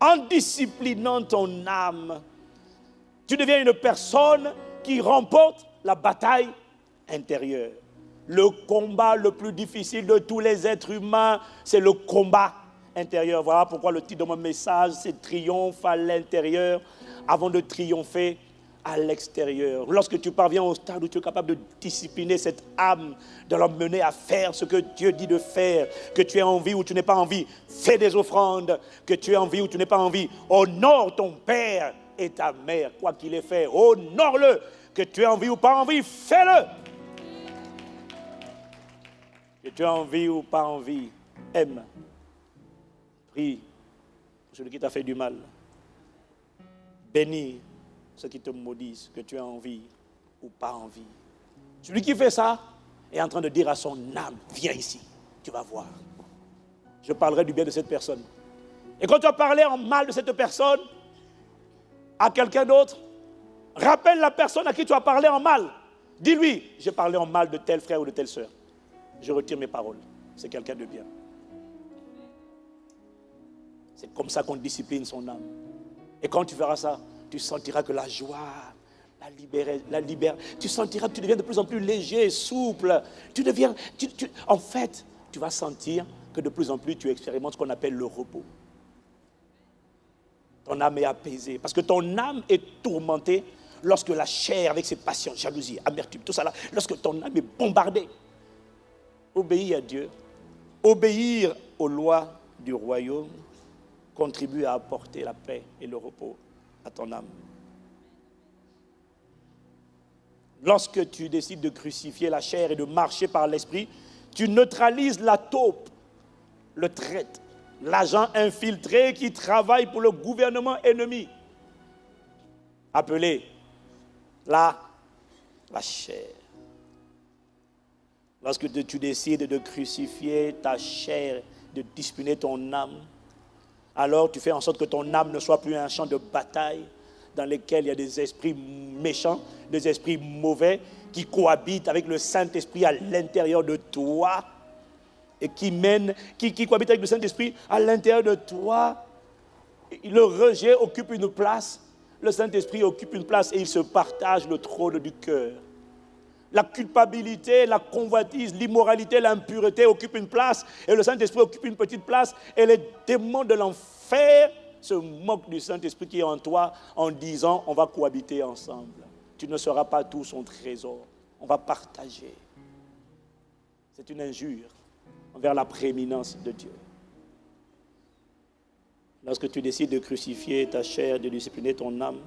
En disciplinant ton âme, tu deviens une personne qui remporte la bataille intérieure. Le combat le plus difficile de tous les êtres humains, c'est le combat intérieur. Voilà pourquoi le titre de mon message, c'est « Triomphe à l'intérieur avant de triompher à l'extérieur ». Lorsque tu parviens au stade où tu es capable de discipliner cette âme, de l'emmener à faire ce que Dieu dit de faire, que tu aies envie ou tu n'aies pas envie, fais des offrandes, que tu aies envie ou tu n'aies pas envie, honore ton père et ta mère, quoi qu'il ait fait, honore-le, que tu aies envie ou pas envie, fais-le. Que tu aies envie ou pas envie, aime. Prie pour celui qui t'a fait du mal. Bénis ceux qui te maudissent, que tu aies envie ou pas envie. Celui qui fait ça est en train de dire à son âme, viens ici, tu vas voir. Je parlerai du bien de cette personne. Et quand tu as parlé en mal de cette personne à quelqu'un d'autre, Rappelle la personne à qui tu as parlé en mal. Dis-lui, j'ai parlé en mal de tel frère ou de telle sœur. Je retire mes paroles. C'est quelqu'un de bien. C'est comme ça qu'on discipline son âme. Et quand tu verras ça, tu sentiras que la joie, tu sentiras que tu deviens de plus en plus léger, souple. En fait, tu vas sentir que de plus en plus tu expérimentes ce qu'on appelle le repos. Ton âme est apaisée. Parce que ton âme est tourmentée lorsque la chair, avec ses passions, jalousie, amertume, tout ça là, lorsque ton âme est bombardée. Obéir à Dieu, obéir aux lois du royaume, contribue à apporter la paix et le repos à ton âme. Lorsque tu décides de crucifier la chair et de marcher par l'esprit, tu neutralises la taupe, le traître, l'agent infiltré qui travaille pour le gouvernement ennemi, appelé la chair. Lorsque tu décides de crucifier ta chair, de discipliner ton âme, alors tu fais en sorte que ton âme ne soit plus un champ de bataille dans lequel il y a des esprits méchants, des esprits mauvais qui cohabitent avec le Saint-Esprit à l'intérieur de toi et qui cohabitent avec le Saint-Esprit à l'intérieur de toi. Le rejet occupe une place, le Saint-Esprit occupe une place et il se partage le trône du cœur. La culpabilité, la convoitise, l'immoralité, l'impureté occupent une place et le Saint-Esprit occupe une petite place et les démons de l'enfer se moquent du Saint-Esprit qui est en toi en disant on va cohabiter ensemble. Tu ne seras pas tout son trésor. On va partager. C'est une injure envers la prééminence de Dieu. Lorsque tu décides de crucifier ta chair, de discipliner ton âme,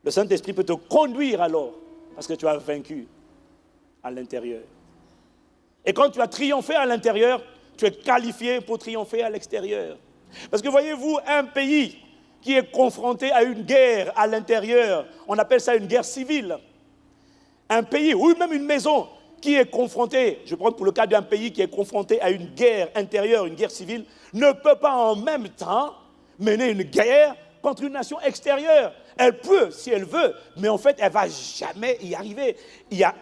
le Saint-Esprit peut te conduire alors parce que tu as vaincu à l'intérieur. Et quand tu as triomphé à l'intérieur, tu es qualifié pour triompher à l'extérieur. Parce que voyez-vous, un pays qui est confronté à une guerre à l'intérieur, on appelle ça une guerre civile. Un pays, ou même une maison qui est confrontée, je prends pour le cas d'un pays qui est confronté à une guerre intérieure, une guerre civile, ne peut pas en même temps mener une guerre contre une nation extérieure. Elle peut, si elle veut, mais en fait, elle ne va jamais y arriver.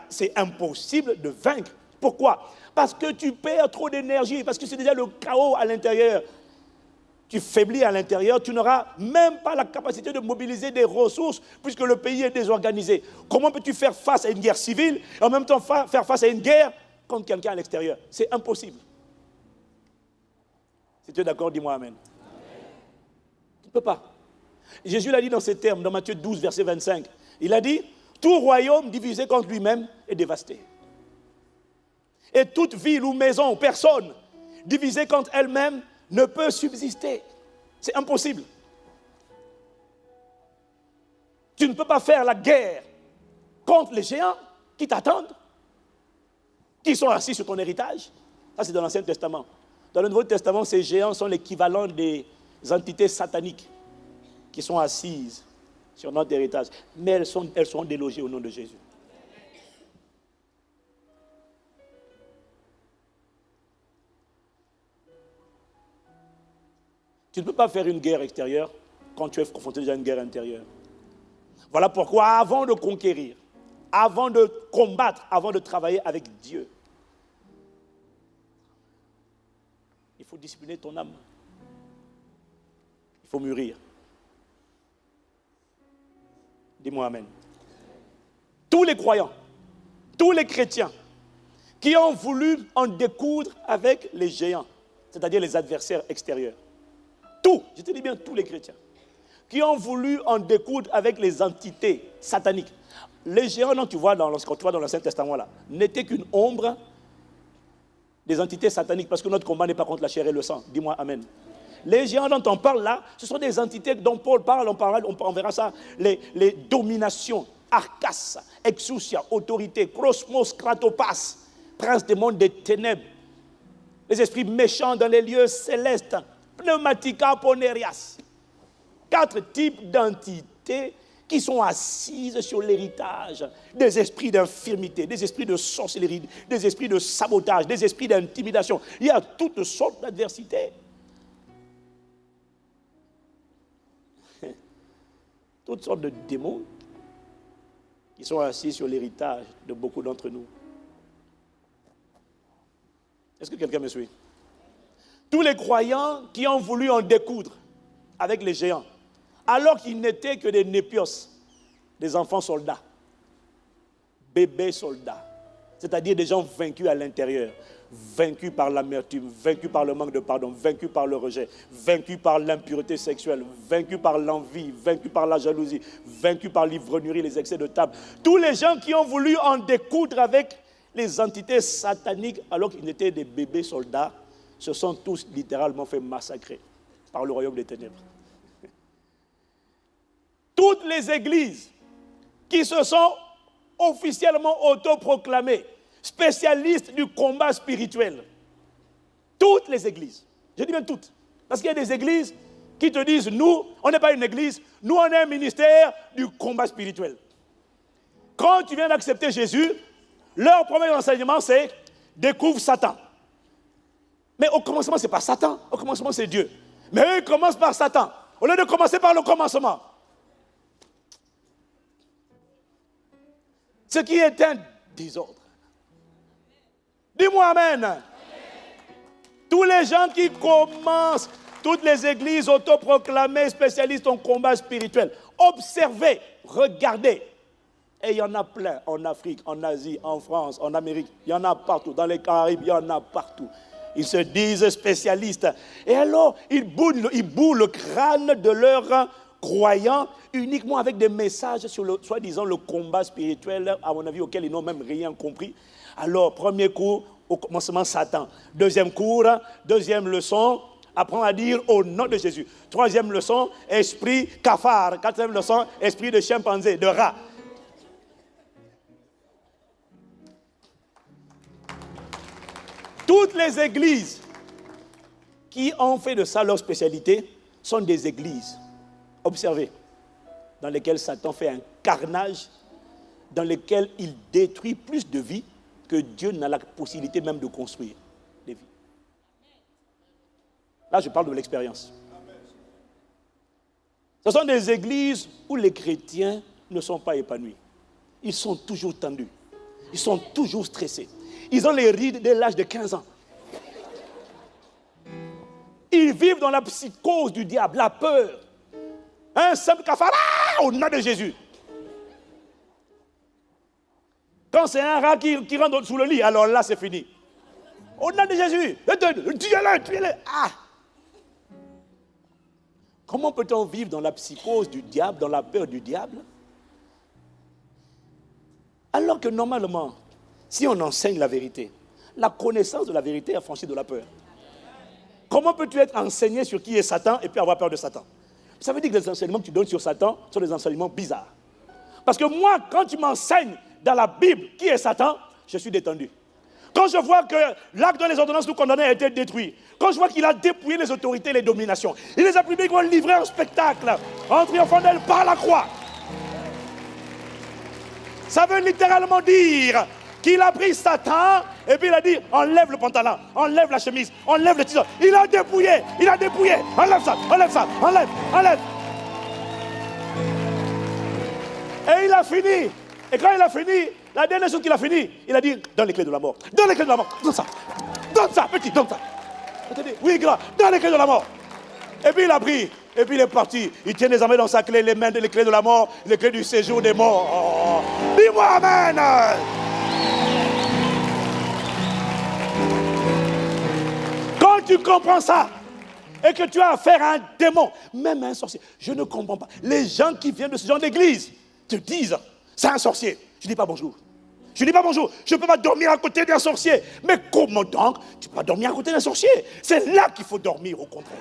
C'est impossible de vaincre. Pourquoi? Parce que tu perds trop d'énergie, parce que c'est déjà le chaos à l'intérieur. Tu faiblis à l'intérieur, tu n'auras même pas la capacité de mobiliser des ressources puisque le pays est désorganisé. Comment peux-tu faire face à une guerre civile et en même temps faire face à une guerre contre quelqu'un à l'extérieur? C'est impossible. Si tu es d'accord, dis-moi amen. Tu ne peux pas. Jésus l'a dit dans ces termes, dans Matthieu 12, verset 25. Il a dit, tout royaume divisé contre lui-même est dévasté. Et toute ville ou maison ou personne divisée contre elle-même ne peut subsister. C'est impossible. Tu ne peux pas faire la guerre contre les géants qui t'attendent, qui sont assis sur ton héritage. Ça, c'est dans l'Ancien Testament. Dans le Nouveau Testament, ces géants sont l'équivalent des entités sataniques qui sont assises sur notre héritage. Mais elles sont délogées au nom de Jésus. Tu ne peux pas faire une guerre extérieure quand tu es confronté déjà à une guerre intérieure. Voilà pourquoi, avant de conquérir, avant de combattre, avant de travailler avec Dieu, il faut discipliner ton âme. Il faut mûrir. Dis-moi amen. Tous les croyants, tous les chrétiens qui ont voulu en découdre avec les géants, c'est-à-dire les adversaires extérieurs, je te dis bien tous les chrétiens, qui ont voulu en découdre avec les entités sataniques. Les géants quand tu vois dans l'Ancien Testament là, n'étaient qu'une ombre des entités sataniques, parce que notre combat n'est pas contre la chair et le sang. Dis-moi amen. Les géants dont on parle là, ce sont des entités dont Paul parle, on verra ça, les dominations, Arcas, Exousia, autorité, Cosmos, Kratopas, prince des mondes des ténèbres, les esprits méchants dans les lieux célestes, Pneumatica Ponerias. 4 types d'entités qui sont assises sur l'héritage des esprits d'infirmité, des esprits de sorcellerie, des esprits de sabotage, des esprits d'intimidation. Il y a toutes sortes d'adversités. Toutes sortes de démons qui sont assis sur l'héritage de beaucoup d'entre nous. Est-ce que quelqu'un me suit? Tous les croyants qui ont voulu en découdre avec les géants, alors qu'ils n'étaient que des népios, des enfants soldats, bébés soldats, c'est-à-dire des gens vaincus à l'intérieur, vaincus par l'amertume, vaincus par le manque de pardon, vaincus par le rejet, vaincus par l'impureté sexuelle, vaincus par l'envie, vaincus par la jalousie, vaincus par l'ivrognerie, les excès de table. Tous les gens qui ont voulu en découdre avec les entités sataniques alors qu'ils étaient des bébés soldats se sont tous littéralement fait massacrer par le royaume des ténèbres. Toutes les églises qui se sont officiellement autoproclamées spécialistes du combat spirituel, toutes les églises, je dis bien toutes, parce qu'il y a des églises qui te disent, nous, on n'est pas une église, nous, on est un ministère du combat spirituel. Quand tu viens d'accepter Jésus, leur premier enseignement, c'est découvre Satan. Mais au commencement, ce n'est pas Satan, au commencement, c'est Dieu. Mais eux, ils commencent par Satan, au lieu de commencer par le commencement. Ce qui est un désordre. Dis-moi amen. Amen. Tous les gens qui commencent, toutes les églises autoproclamées spécialistes en combat spirituel, observez, regardez. Et il y en a plein en Afrique, en Asie, en France, en Amérique. Il y en a partout. Dans les Caraïbes, il y en a partout. Ils se disent spécialistes. Et alors, ils bourrent le crâne de leurs croyants uniquement avec des messages sur le, soi-disant, le combat spirituel, à mon avis, auquel ils n'ont même rien compris. Alors, premier cours, au commencement, Satan. Deuxième cours, deuxième leçon, apprends à dire au nom de Jésus. Troisième leçon, esprit cafard. Quatrième leçon, esprit de chimpanzé, de rat. Toutes les églises qui ont fait de ça leur spécialité sont des églises, observez, dans lesquelles Satan fait un carnage, dans lesquelles il détruit plus de vies que Dieu n'a la possibilité même de construire des vies. Là, je parle de l'expérience. Ce sont des églises où les chrétiens ne sont pas épanouis. Ils sont toujours tendus. Ils sont toujours stressés. Ils ont les rides dès l'âge de 15 ans. Ils vivent dans la psychose du diable, la peur. Un simple cafard, au nom de Jésus. Quand c'est un rat qui rentre sous le lit, alors là c'est fini. Au nom de Jésus, tuez-le. Ah. Comment peut-on vivre dans la psychose du diable, dans la peur du diable, alors que normalement, si on enseigne la vérité, la connaissance de la vérité affranchit de la peur. Comment peux-tu être enseigné sur qui est Satan et puis avoir peur de Satan? Ça veut dire que les enseignements que tu donnes sur Satan sont des enseignements bizarres. Parce que moi, quand tu m'enseignes dans la Bible qui est Satan, je suis détendu. Quand je vois que l'acte dont les ordonnances nous condamnaient a été détruit, quand je vois qu'il a dépouillé les autorités et les dominations, il les a publiquement livrés en spectacle, en triomphant d'elle par la croix. Ça veut littéralement dire qu'il a pris Satan et puis il a dit enlève le pantalon, enlève la chemise, enlève le t-shirt. Il a dépouillé, enlève ça, enlève. Et il a fini. Et quand il a fini, la dernière chose qu'il a fini, il a dit donne les clés de la mort. Donne les clés de la mort, donne ça, petit, donne ça. Oui, grand, donne les clés de la mort. Et puis il a pris, et puis il est parti. Il tient désormais dans sa clé les mains les clés de la mort, les clés du séjour des morts. Oh. Dis-moi amen. Quand tu comprends ça, et que tu as affaire à un démon, même à un sorcier, je ne comprends pas. Les gens qui viennent de ce genre d'église te disent, c'est un sorcier. Je ne dis pas bonjour. Je ne peux pas dormir à côté d'un sorcier. Mais comment donc tu peux pas dormir à côté d'un sorcier? C'est là qu'il faut dormir, au contraire.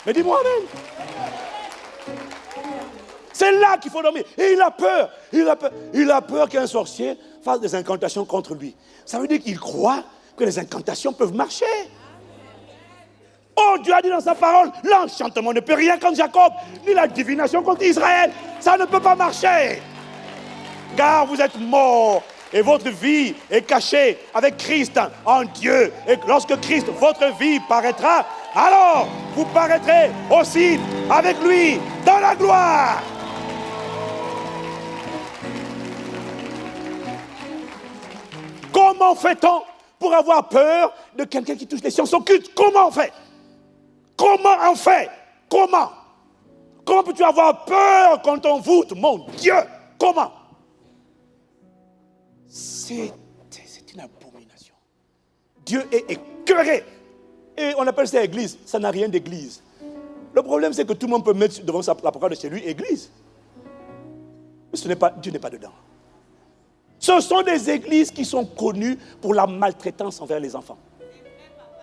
Mais dis-moi amen. C'est là qu'il faut dormir. Et il a peur. Il a peur qu'un sorcier fasse des incantations contre lui. Ça veut dire qu'il croit que les incantations peuvent marcher. Oh, Dieu a dit dans sa parole, l'enchantement ne peut rien contre Jacob, ni la divination contre Israël. Ça ne peut pas marcher. Car vous êtes morts et votre vie est cachée avec Christ en Dieu. Et lorsque Christ, votre vie, paraîtra, alors vous paraîtrez aussi avec lui dans la gloire. Comment fait-on pour avoir peur de quelqu'un qui touche les sciences occultes? Comment on fait? Comment on fait? Comment? Comment peux-tu avoir peur quand on voûte, mon Dieu? Comment? C'est une abomination. Dieu est écœuré. Et on appelle ça église. Ça n'a rien d'église. Le problème, c'est que tout le monde peut mettre devant la porte de chez lui église. Mais Dieu n'est pas dedans. Ce sont des églises qui sont connues pour la maltraitance envers les enfants.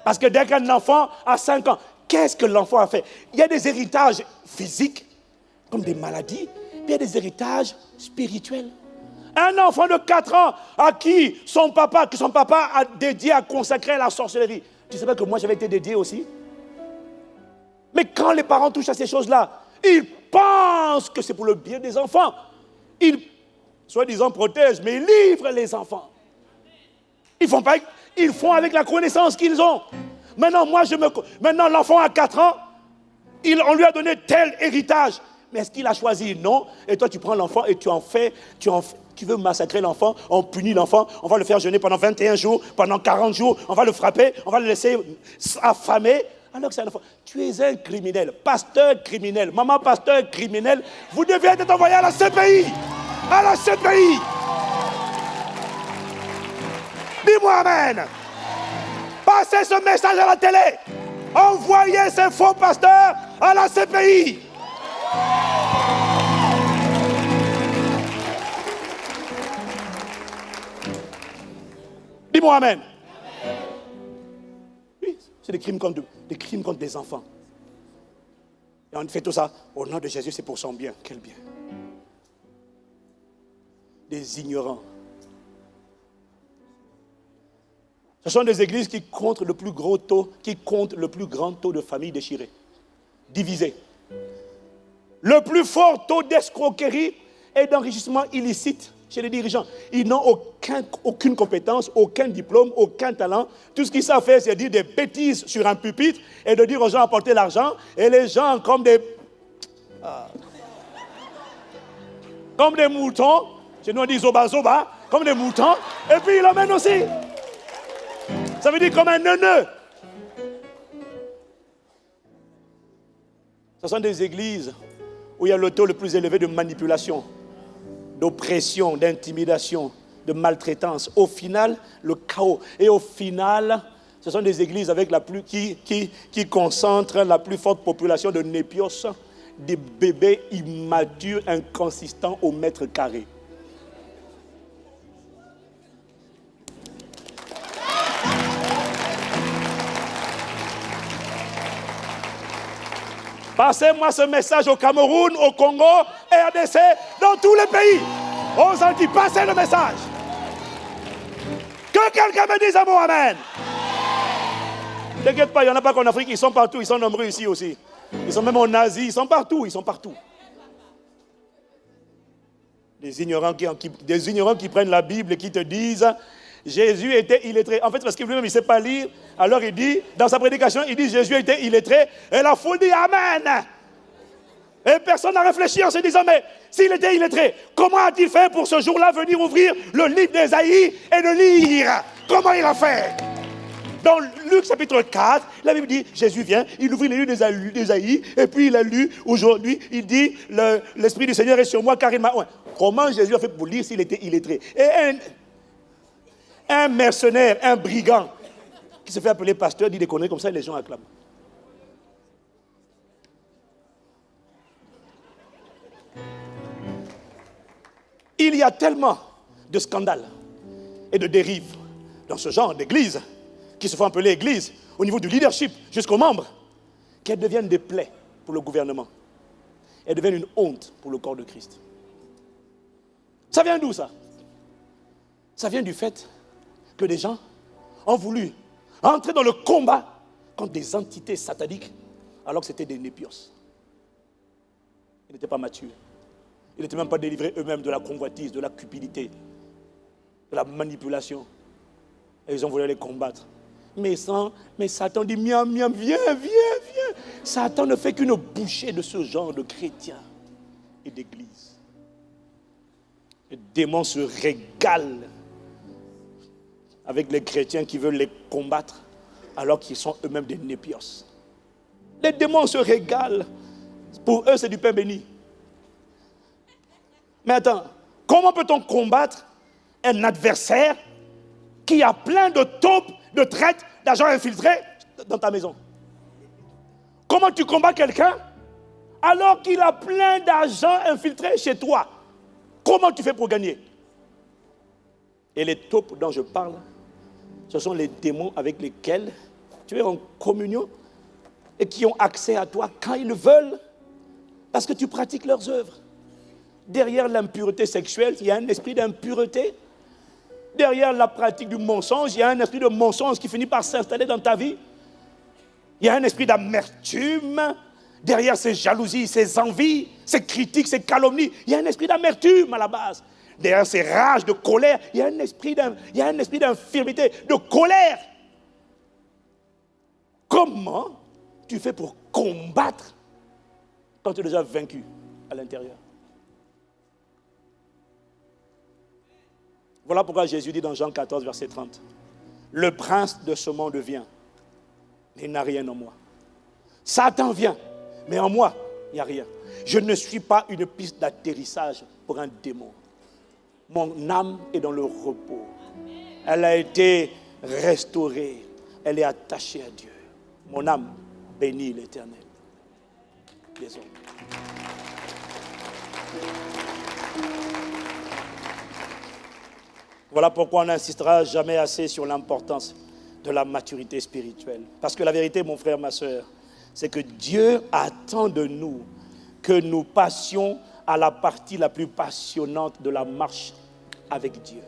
Parce que dès qu'un enfant a 5 ans, qu'est-ce que l'enfant a fait? Il y a des héritages physiques, comme des maladies, puis il y a des héritages spirituels. Un enfant de 4 ans à qui son papa a dédié, a consacré à la sorcellerie. Tu sais pas que moi j'avais été dédié aussi? Mais quand les parents touchent à ces choses-là, ils pensent que c'est pour le bien des enfants. Ils, soi-disant, protègent, mais ils livrent les enfants. Ils font avec la connaissance qu'ils ont. Maintenant, l'enfant a 4 ans, on lui a donné tel héritage. Mais est-ce qu'il a choisi? Non. Et toi, tu prends l'enfant et tu veux massacrer l'enfant, on punit l'enfant, on va le faire jeûner pendant 21 jours, pendant 40 jours, on va le frapper, on va le laisser affamer. Alors que c'est un enfant. Tu es un criminel, pasteur criminel, maman pasteur criminel. Vous devez être envoyé à la CPI. À la CPI. Dis-moi amen. Passez ce message à la télé. Envoyez ces faux pasteurs à la CPI. Dis-moi amen. Oui, c'est des crimes contre des enfants. Et on fait tout ça au nom de Jésus, c'est pour son bien. Quel bien? Des ignorants. Ce sont des églises qui comptent le plus grand taux de familles déchirées, divisées. Le plus fort taux d'escroquerie et d'enrichissement illicite chez les dirigeants. Ils n'ont aucune compétence, aucun diplôme, aucun talent. Tout ce qu'ils savent faire, c'est dire des bêtises sur un pupitre et de dire aux gens apportez l'argent. Et les gens, comme des moutons, chez nous on dit zoba zoba, comme des moutons, et puis ils l'emmènent aussi. Ça veut dire comme un neuneu. Ce sont des églises où il y a le taux le plus élevé de manipulation, d'oppression, d'intimidation, de maltraitance. Au final, le chaos. Et au final, ce sont des églises avec qui concentrent la plus forte population de népios, des bébés immatures, inconsistants au mètre carré. Passez-moi ce message au Cameroun, au Congo, RDC, dans tous les pays. Aux Antilles, passez le message. Que quelqu'un me dise un mot, amen. T'inquiète pas, il n'y en a pas qu'en Afrique, ils sont partout, ils sont nombreux ici aussi. Ils sont même en Asie, ils sont partout. Des ignorants qui prennent la Bible et qui te disent Jésus était illettré. En fait, parce que lui-même, il ne sait pas lire. Alors il dit, dans sa prédication, il dit Jésus était illettré. Et la foule dit Amen. Et personne n'a réfléchi en se disant, mais s'il était illettré, comment a-t-il fait pour ce jour-là venir ouvrir le livre d'Ésaïe et de lire? Comment il a fait? Dans Luc chapitre 4, la Bible dit, Jésus vient, il ouvrit les livres d'Ésaïe, et puis il a lu, aujourd'hui, il dit, l'Esprit du Seigneur est sur moi, car il m'a... Ouais. Comment Jésus a fait pour lire s'il était illettré? Et un mercenaire, un brigand, qui se fait appeler pasteur, dit des conneries comme ça, et les gens acclament. Il y a tellement de scandales et de dérives dans ce genre d'église, qui se font appeler église, au niveau du leadership jusqu'aux membres, qu'elles deviennent des plaies pour le gouvernement. Elles deviennent une honte pour le corps de Christ. Ça vient d'où ça? Ça vient du fait que des gens ont voulu entrer dans le combat contre des entités sataniques, alors que c'était des népios. Ils n'étaient pas matures. Ils n'étaient même pas délivrés eux-mêmes de la convoitise, de la cupidité, de la manipulation. Et ils ont voulu les combattre. Mais Satan dit, viens. Satan ne fait qu'une bouchée de ce genre de chrétiens et d'églises. Les démons se régalent avec les chrétiens qui veulent les combattre alors qu'ils sont eux-mêmes des népios. Les démons se régalent. Pour eux, c'est du pain béni. Mais attends, comment peut-on combattre un adversaire qui a plein de taupes, de traites, d'agents infiltrés dans ta maison? Comment tu combats quelqu'un alors qu'il a plein d'agents infiltrés chez toi? Comment tu fais pour gagner? Et les taupes dont je parle, ce sont les démons avec lesquels tu es en communion et qui ont accès à toi quand ils veulent, parce que tu pratiques leurs œuvres. Derrière l'impureté sexuelle, il y a un esprit d'impureté. Derrière la pratique du mensonge, il y a un esprit de mensonge qui finit par s'installer dans ta vie. Il y a un esprit d'amertume. Derrière ces jalousies, ces envies, ces critiques, ces calomnies, il y a un esprit d'amertume à la base. Derrière ces rages de colère, il y a un esprit d'infirmité, de colère. Comment tu fais pour combattre quand tu es déjà vaincu à l'intérieur? Voilà pourquoi Jésus dit dans Jean 14, verset 30, « Le prince de ce monde vient, mais il n'a rien en moi. Satan vient, mais en moi, il n'y a rien. Je ne suis pas une piste d'atterrissage pour un démon. Mon âme est dans le repos. Elle a été restaurée. Elle est attachée à Dieu. Mon âme bénit l'Éternel. » Désolé. Voilà pourquoi on n'insistera jamais assez sur l'importance de la maturité spirituelle. Parce que la vérité, mon frère, ma soeur, c'est que Dieu attend de nous que nous passions à la partie la plus passionnante de la marche avec Dieu.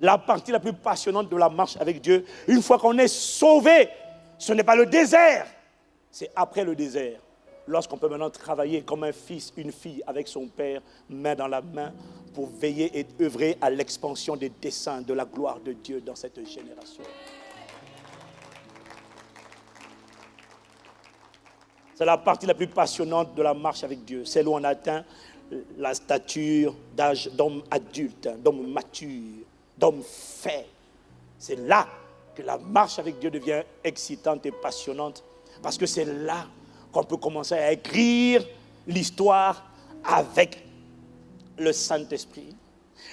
La partie la plus passionnante de la marche avec Dieu, une fois qu'on est sauvé, ce n'est pas le désert, c'est après le désert. Lorsqu'on peut maintenant travailler comme un fils, une fille avec son père, main dans la main, pour veiller et œuvrer à l'expansion des desseins de la gloire de Dieu dans cette génération. C'est la partie la plus passionnante de la marche avec Dieu. C'est là où on atteint la stature d'âge d'homme adulte, d'homme mature, d'homme fait. C'est là que la marche avec Dieu devient excitante et passionnante, parce que c'est là qu'on peut commencer à écrire l'histoire avec le Saint-Esprit.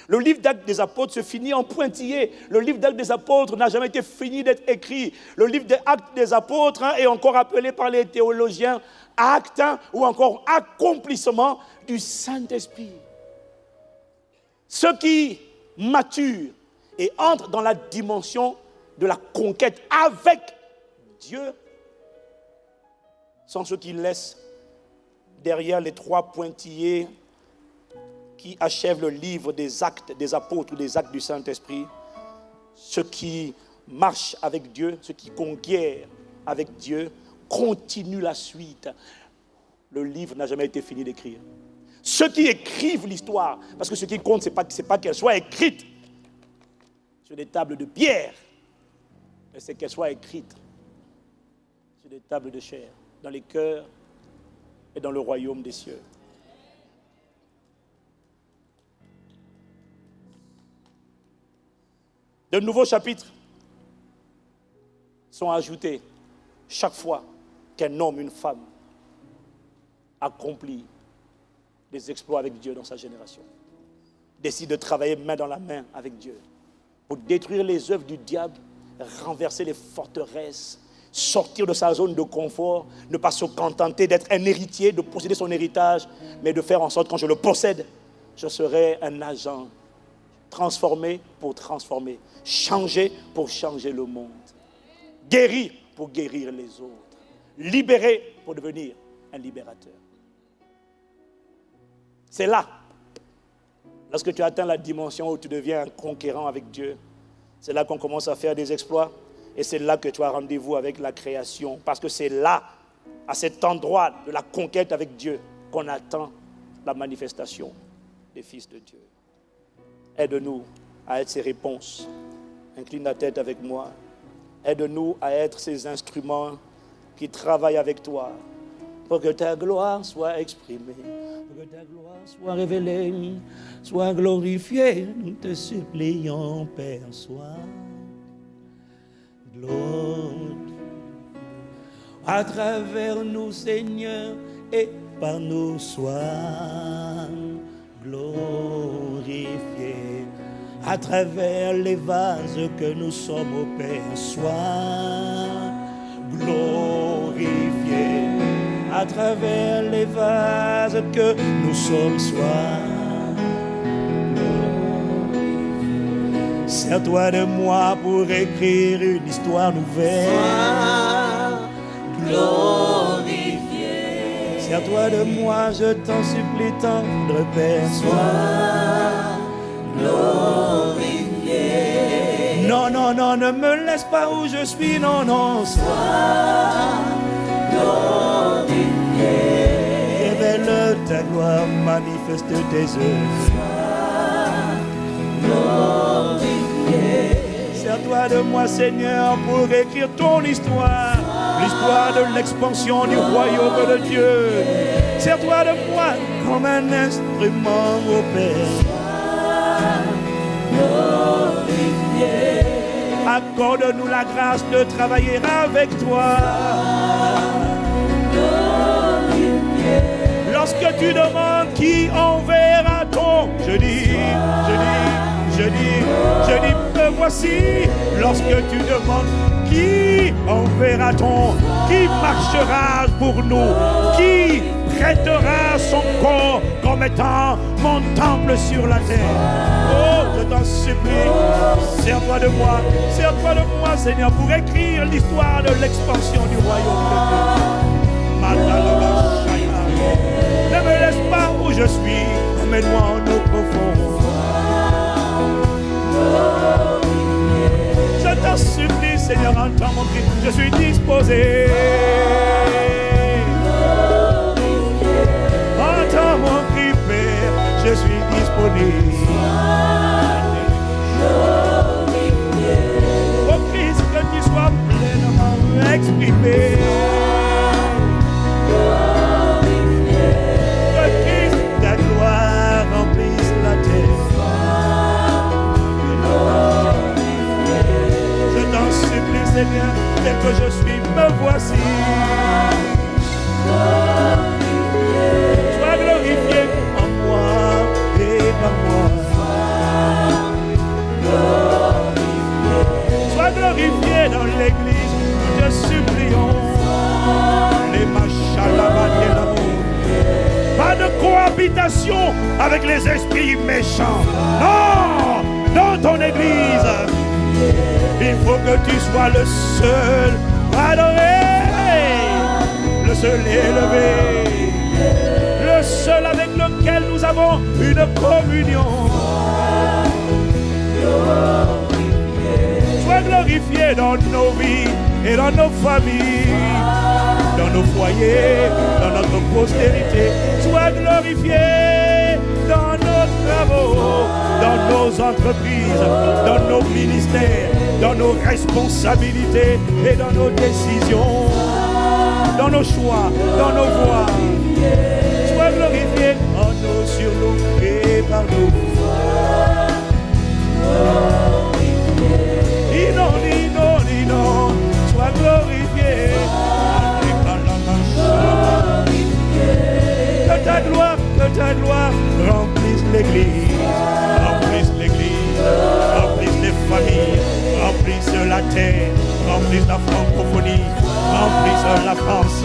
Le livre d'Actes des Apôtres se finit en pointillé. Le livre d'Actes des Apôtres n'a jamais été fini d'être écrit. Le livre d'Actes des Apôtres est encore appelé par les théologiens acte ou encore accomplissement du Saint-Esprit. Ceux qui maturent et entrent dans la dimension de la conquête avec Dieu sont ceux qui laissent derrière les trois pointillés qui achèvent le livre des actes des apôtres ou des actes du Saint-Esprit, ceux qui marchent avec Dieu, ceux qui conquièrent avec Dieu, continuent la suite. Le livre n'a jamais été fini d'écrire. Ceux qui écrivent l'histoire, parce que ce qui compte, c'est pas qu'elle soit écrite sur des tables de pierre, mais c'est qu'elle soit écrite sur des tables de chair, dans les cœurs et dans le royaume des cieux. De nouveaux chapitres sont ajoutés chaque fois qu'un homme, une femme accomplit des exploits avec Dieu dans sa génération, décide de travailler main dans la main avec Dieu pour détruire les œuvres du diable, renverser les forteresses, sortir de sa zone de confort, ne pas se contenter d'être un héritier, de posséder son héritage, mais de faire en sorte que quand je le possède, je serai un agent transformé pour transformer, changer pour changer le monde, guérir pour guérir les autres, libérer pour devenir un libérateur. C'est là, lorsque tu atteins la dimension où tu deviens un conquérant avec Dieu, c'est là qu'on commence à faire des exploits et c'est là que tu as rendez-vous avec la création, parce que c'est là, à cet endroit de la conquête avec Dieu, qu'on attend la manifestation des fils de Dieu. Aide-nous à être ces réponses. Incline la tête avec moi. Aide-nous à être ces instruments qui travaillent avec toi pour que ta gloire soit exprimée, pour que ta gloire soit révélée, soit glorifiée. Nous te supplions, Père, sois glorifié à travers nous, Seigneur, et par nous, sois glorifié. À travers les vases que nous sommes, au Père, sois glorifié. À travers les vases que nous sommes, sois glorifié. Sers-toi de moi pour écrire une histoire nouvelle. Sois glorifié. Sers-toi de moi, je t'en supplie, tendre Père, sois glorifié. Non, non, non, ne me laisse pas où je suis, non, non, sois glorifié. Révèle ta gloire, manifeste tes œuvres. Sois glorifié. Sers-toi de moi, Seigneur, pour écrire ton histoire, l'histoire de l'expansion du royaume de Dieu. Sers-toi de moi comme un instrument, ô Père. Accorde-nous la grâce de travailler avec toi. Lorsque tu demandes qui enverra-t-on, je dis, me voici. Lorsque tu demandes qui enverra-t-on, qui marchera pour nous, qui prêtera son corps comme étant mon temple sur la terre. Oh, je t'en supplie, sers-toi de moi, Seigneur, pour écrire l'histoire de l'expansion du royaume de Dieu. Ne me laisse pas où je suis, emmène-moi en eau profonde. Je t'en supplie, Seigneur, entends mon cri, je suis disposé. Entends mon cri, Père, je suis disponible. Oh Christ, que tu sois pleinement exprimé. Que Christ, ta gloire remplisse la terre. Je t'en supplie, Seigneur, tel que je suis, me voici. Sois glorifié en moi et par moi. Sois glorifié dans l'église, nous te supplions. Les machalabat et l'amour. Pas de cohabitation avec les esprits méchants. Non, dans ton église, il faut que tu sois le seul adoré, le seul élevé, le seul avec lequel nous avons une communion. Sois glorifié dans nos vies et dans nos familles, dans nos foyers, dans notre postérité. Sois glorifié dans nos travaux, dans nos entreprises, dans nos ministères, dans nos responsabilités et dans nos décisions, dans nos choix, dans nos voies. Sois glorifié en nous, sur nous et par nous. Non, sois glorifié. Que ta gloire remplisse l'église, remplisse les familles, remplisse la terre, remplisse la francophonie, remplisse la France,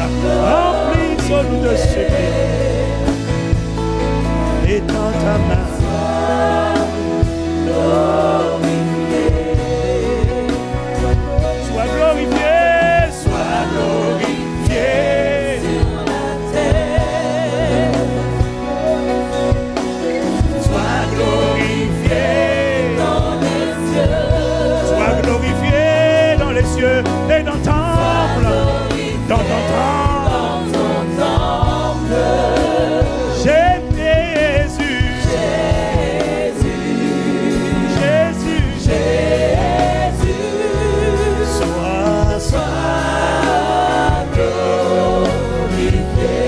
remplisse nous de supplier. Et dans ta main, sois glorifié, sois glorifié. Sois glorifié dans les cieux et dans ton temple, dans ton temple. J'aime Sois glorifié.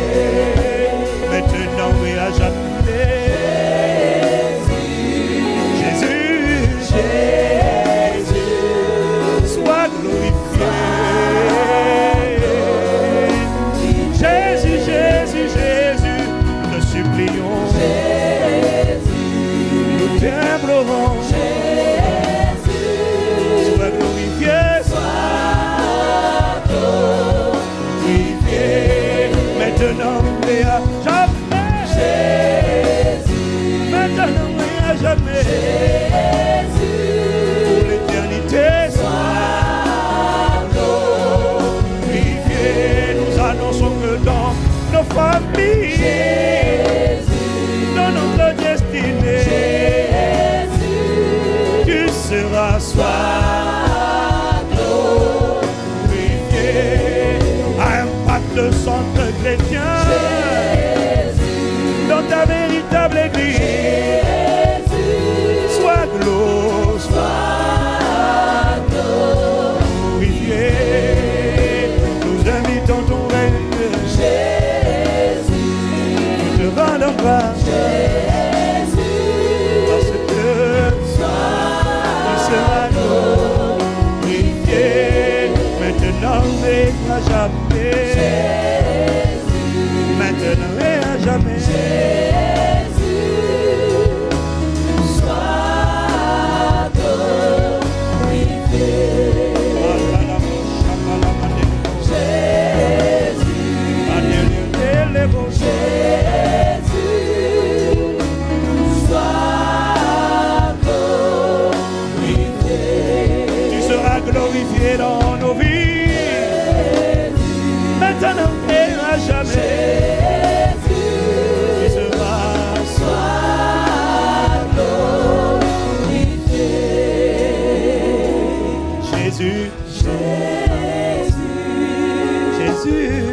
à jamais. Jésus, maintenant et à jamais. Glorifié dans nos vies, maintenant et à jamais. Tu seras glorifié. Jésus, Jésus,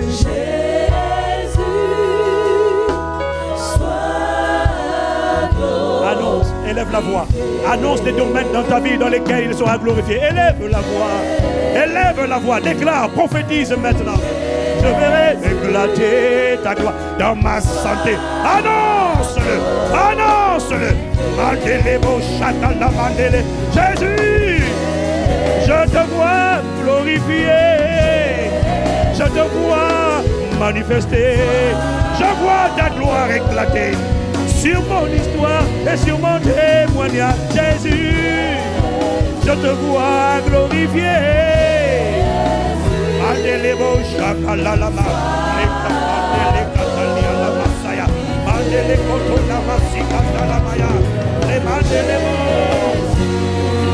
annonce, élève la voix. Annonce les domaines dans ta vie dans lesquels il sera glorifié. Élève la voix. Élève la voix. Déclare, prophétise maintenant. Je verrai éclater ta gloire dans ma santé. Annonce-le. Annonce-le. Jésus, je te vois glorifié. Je te vois manifester. Je vois ta gloire éclater sur mon histoire et sur mon témoignage. Jésus, je te vois glorifié. Mandelebo shakalalama, lekapandele katalia la masaya, mandele kotona masikalamaya, les mandelebo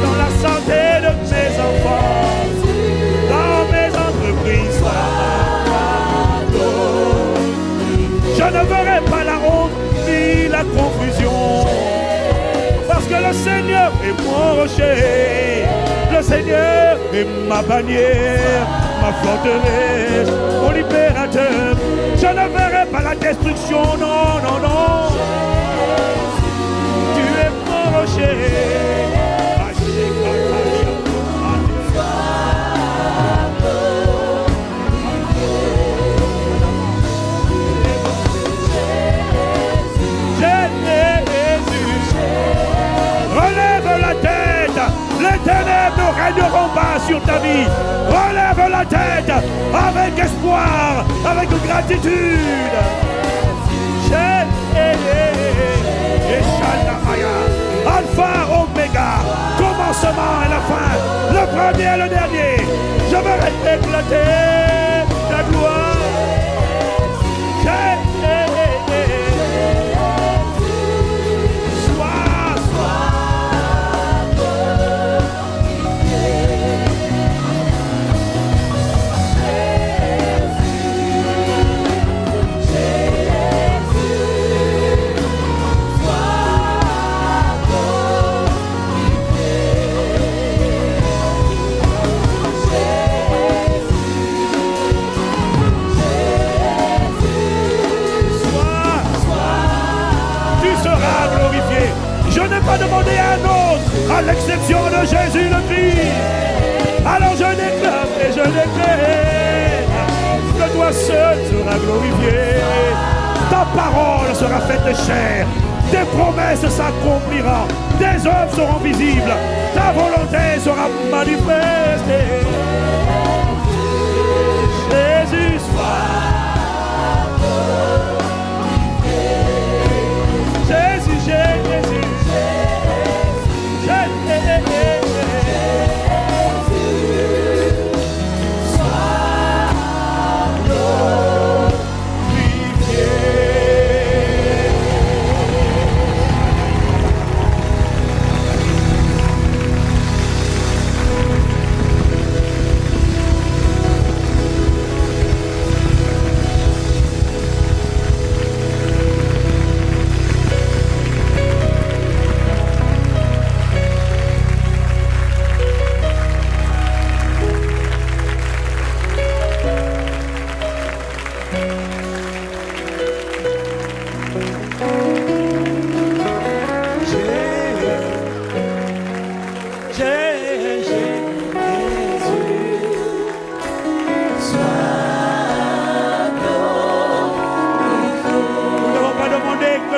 dans la santé de mes enfants, dans mes entreprises. Je ne verrai pas la honte ni la confusion, parce que le Seigneur est mon rocher, le Seigneur est ma bannière, ma forteresse, mon libérateur. Je ne verrai pas la destruction, non, non, non. Tu es mon rocher. Les ténèbres ne régneront pas sur ta vie. Relève la tête avec espoir, avec gratitude. Alpha, Omega, commencement et la fin, le premier et le dernier. Je vais éclater ta gloire. Je n'ai pas demandé à un autre, à l'exception de Jésus le Christ. Alors je déclare et je déclare que toi seul seras glorifié. Ta parole sera faite chair. Tes promesses s'accompliront. Tes œuvres seront visibles. Ta volonté sera manifestée. Jésus soit. Jésus, Jésus.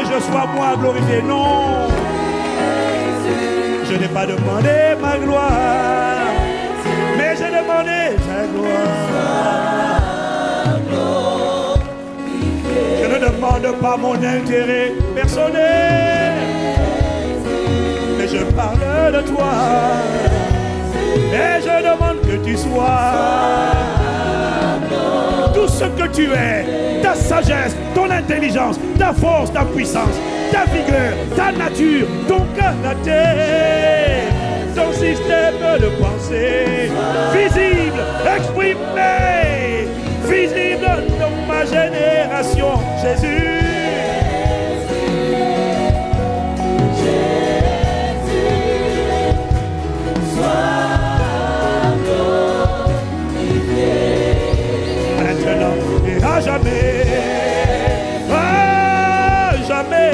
Je sois moi glorifié, non. Je n'ai pas demandé ma gloire, mais j'ai demandé ta gloire. pas mon intérêt personnel, mais je parle de toi. Et je demande que tu sois tout ce que tu es, ta sagesse, ton intelligence, ta force, ta puissance, ta vigueur, ta nature, ton caractère, ton système de pensée, visible, exprimé, visible dans ma génération, Jésus. À jamais, à jamais.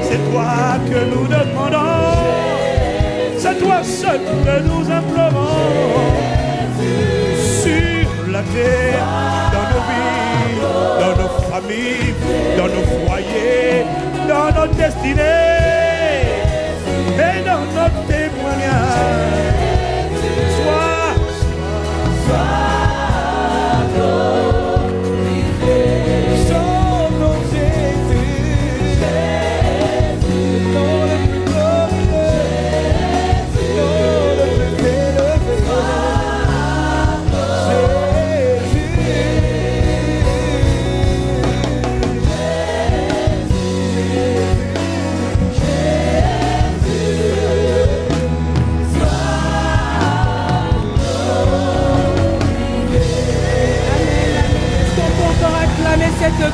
C'est toi que nous demandons, c'est toi seul que nous implorons. Sur la terre, dans nos vies, dans nos familles, dans nos foyers, dans nos destinées. Et dans notre témoignage, cette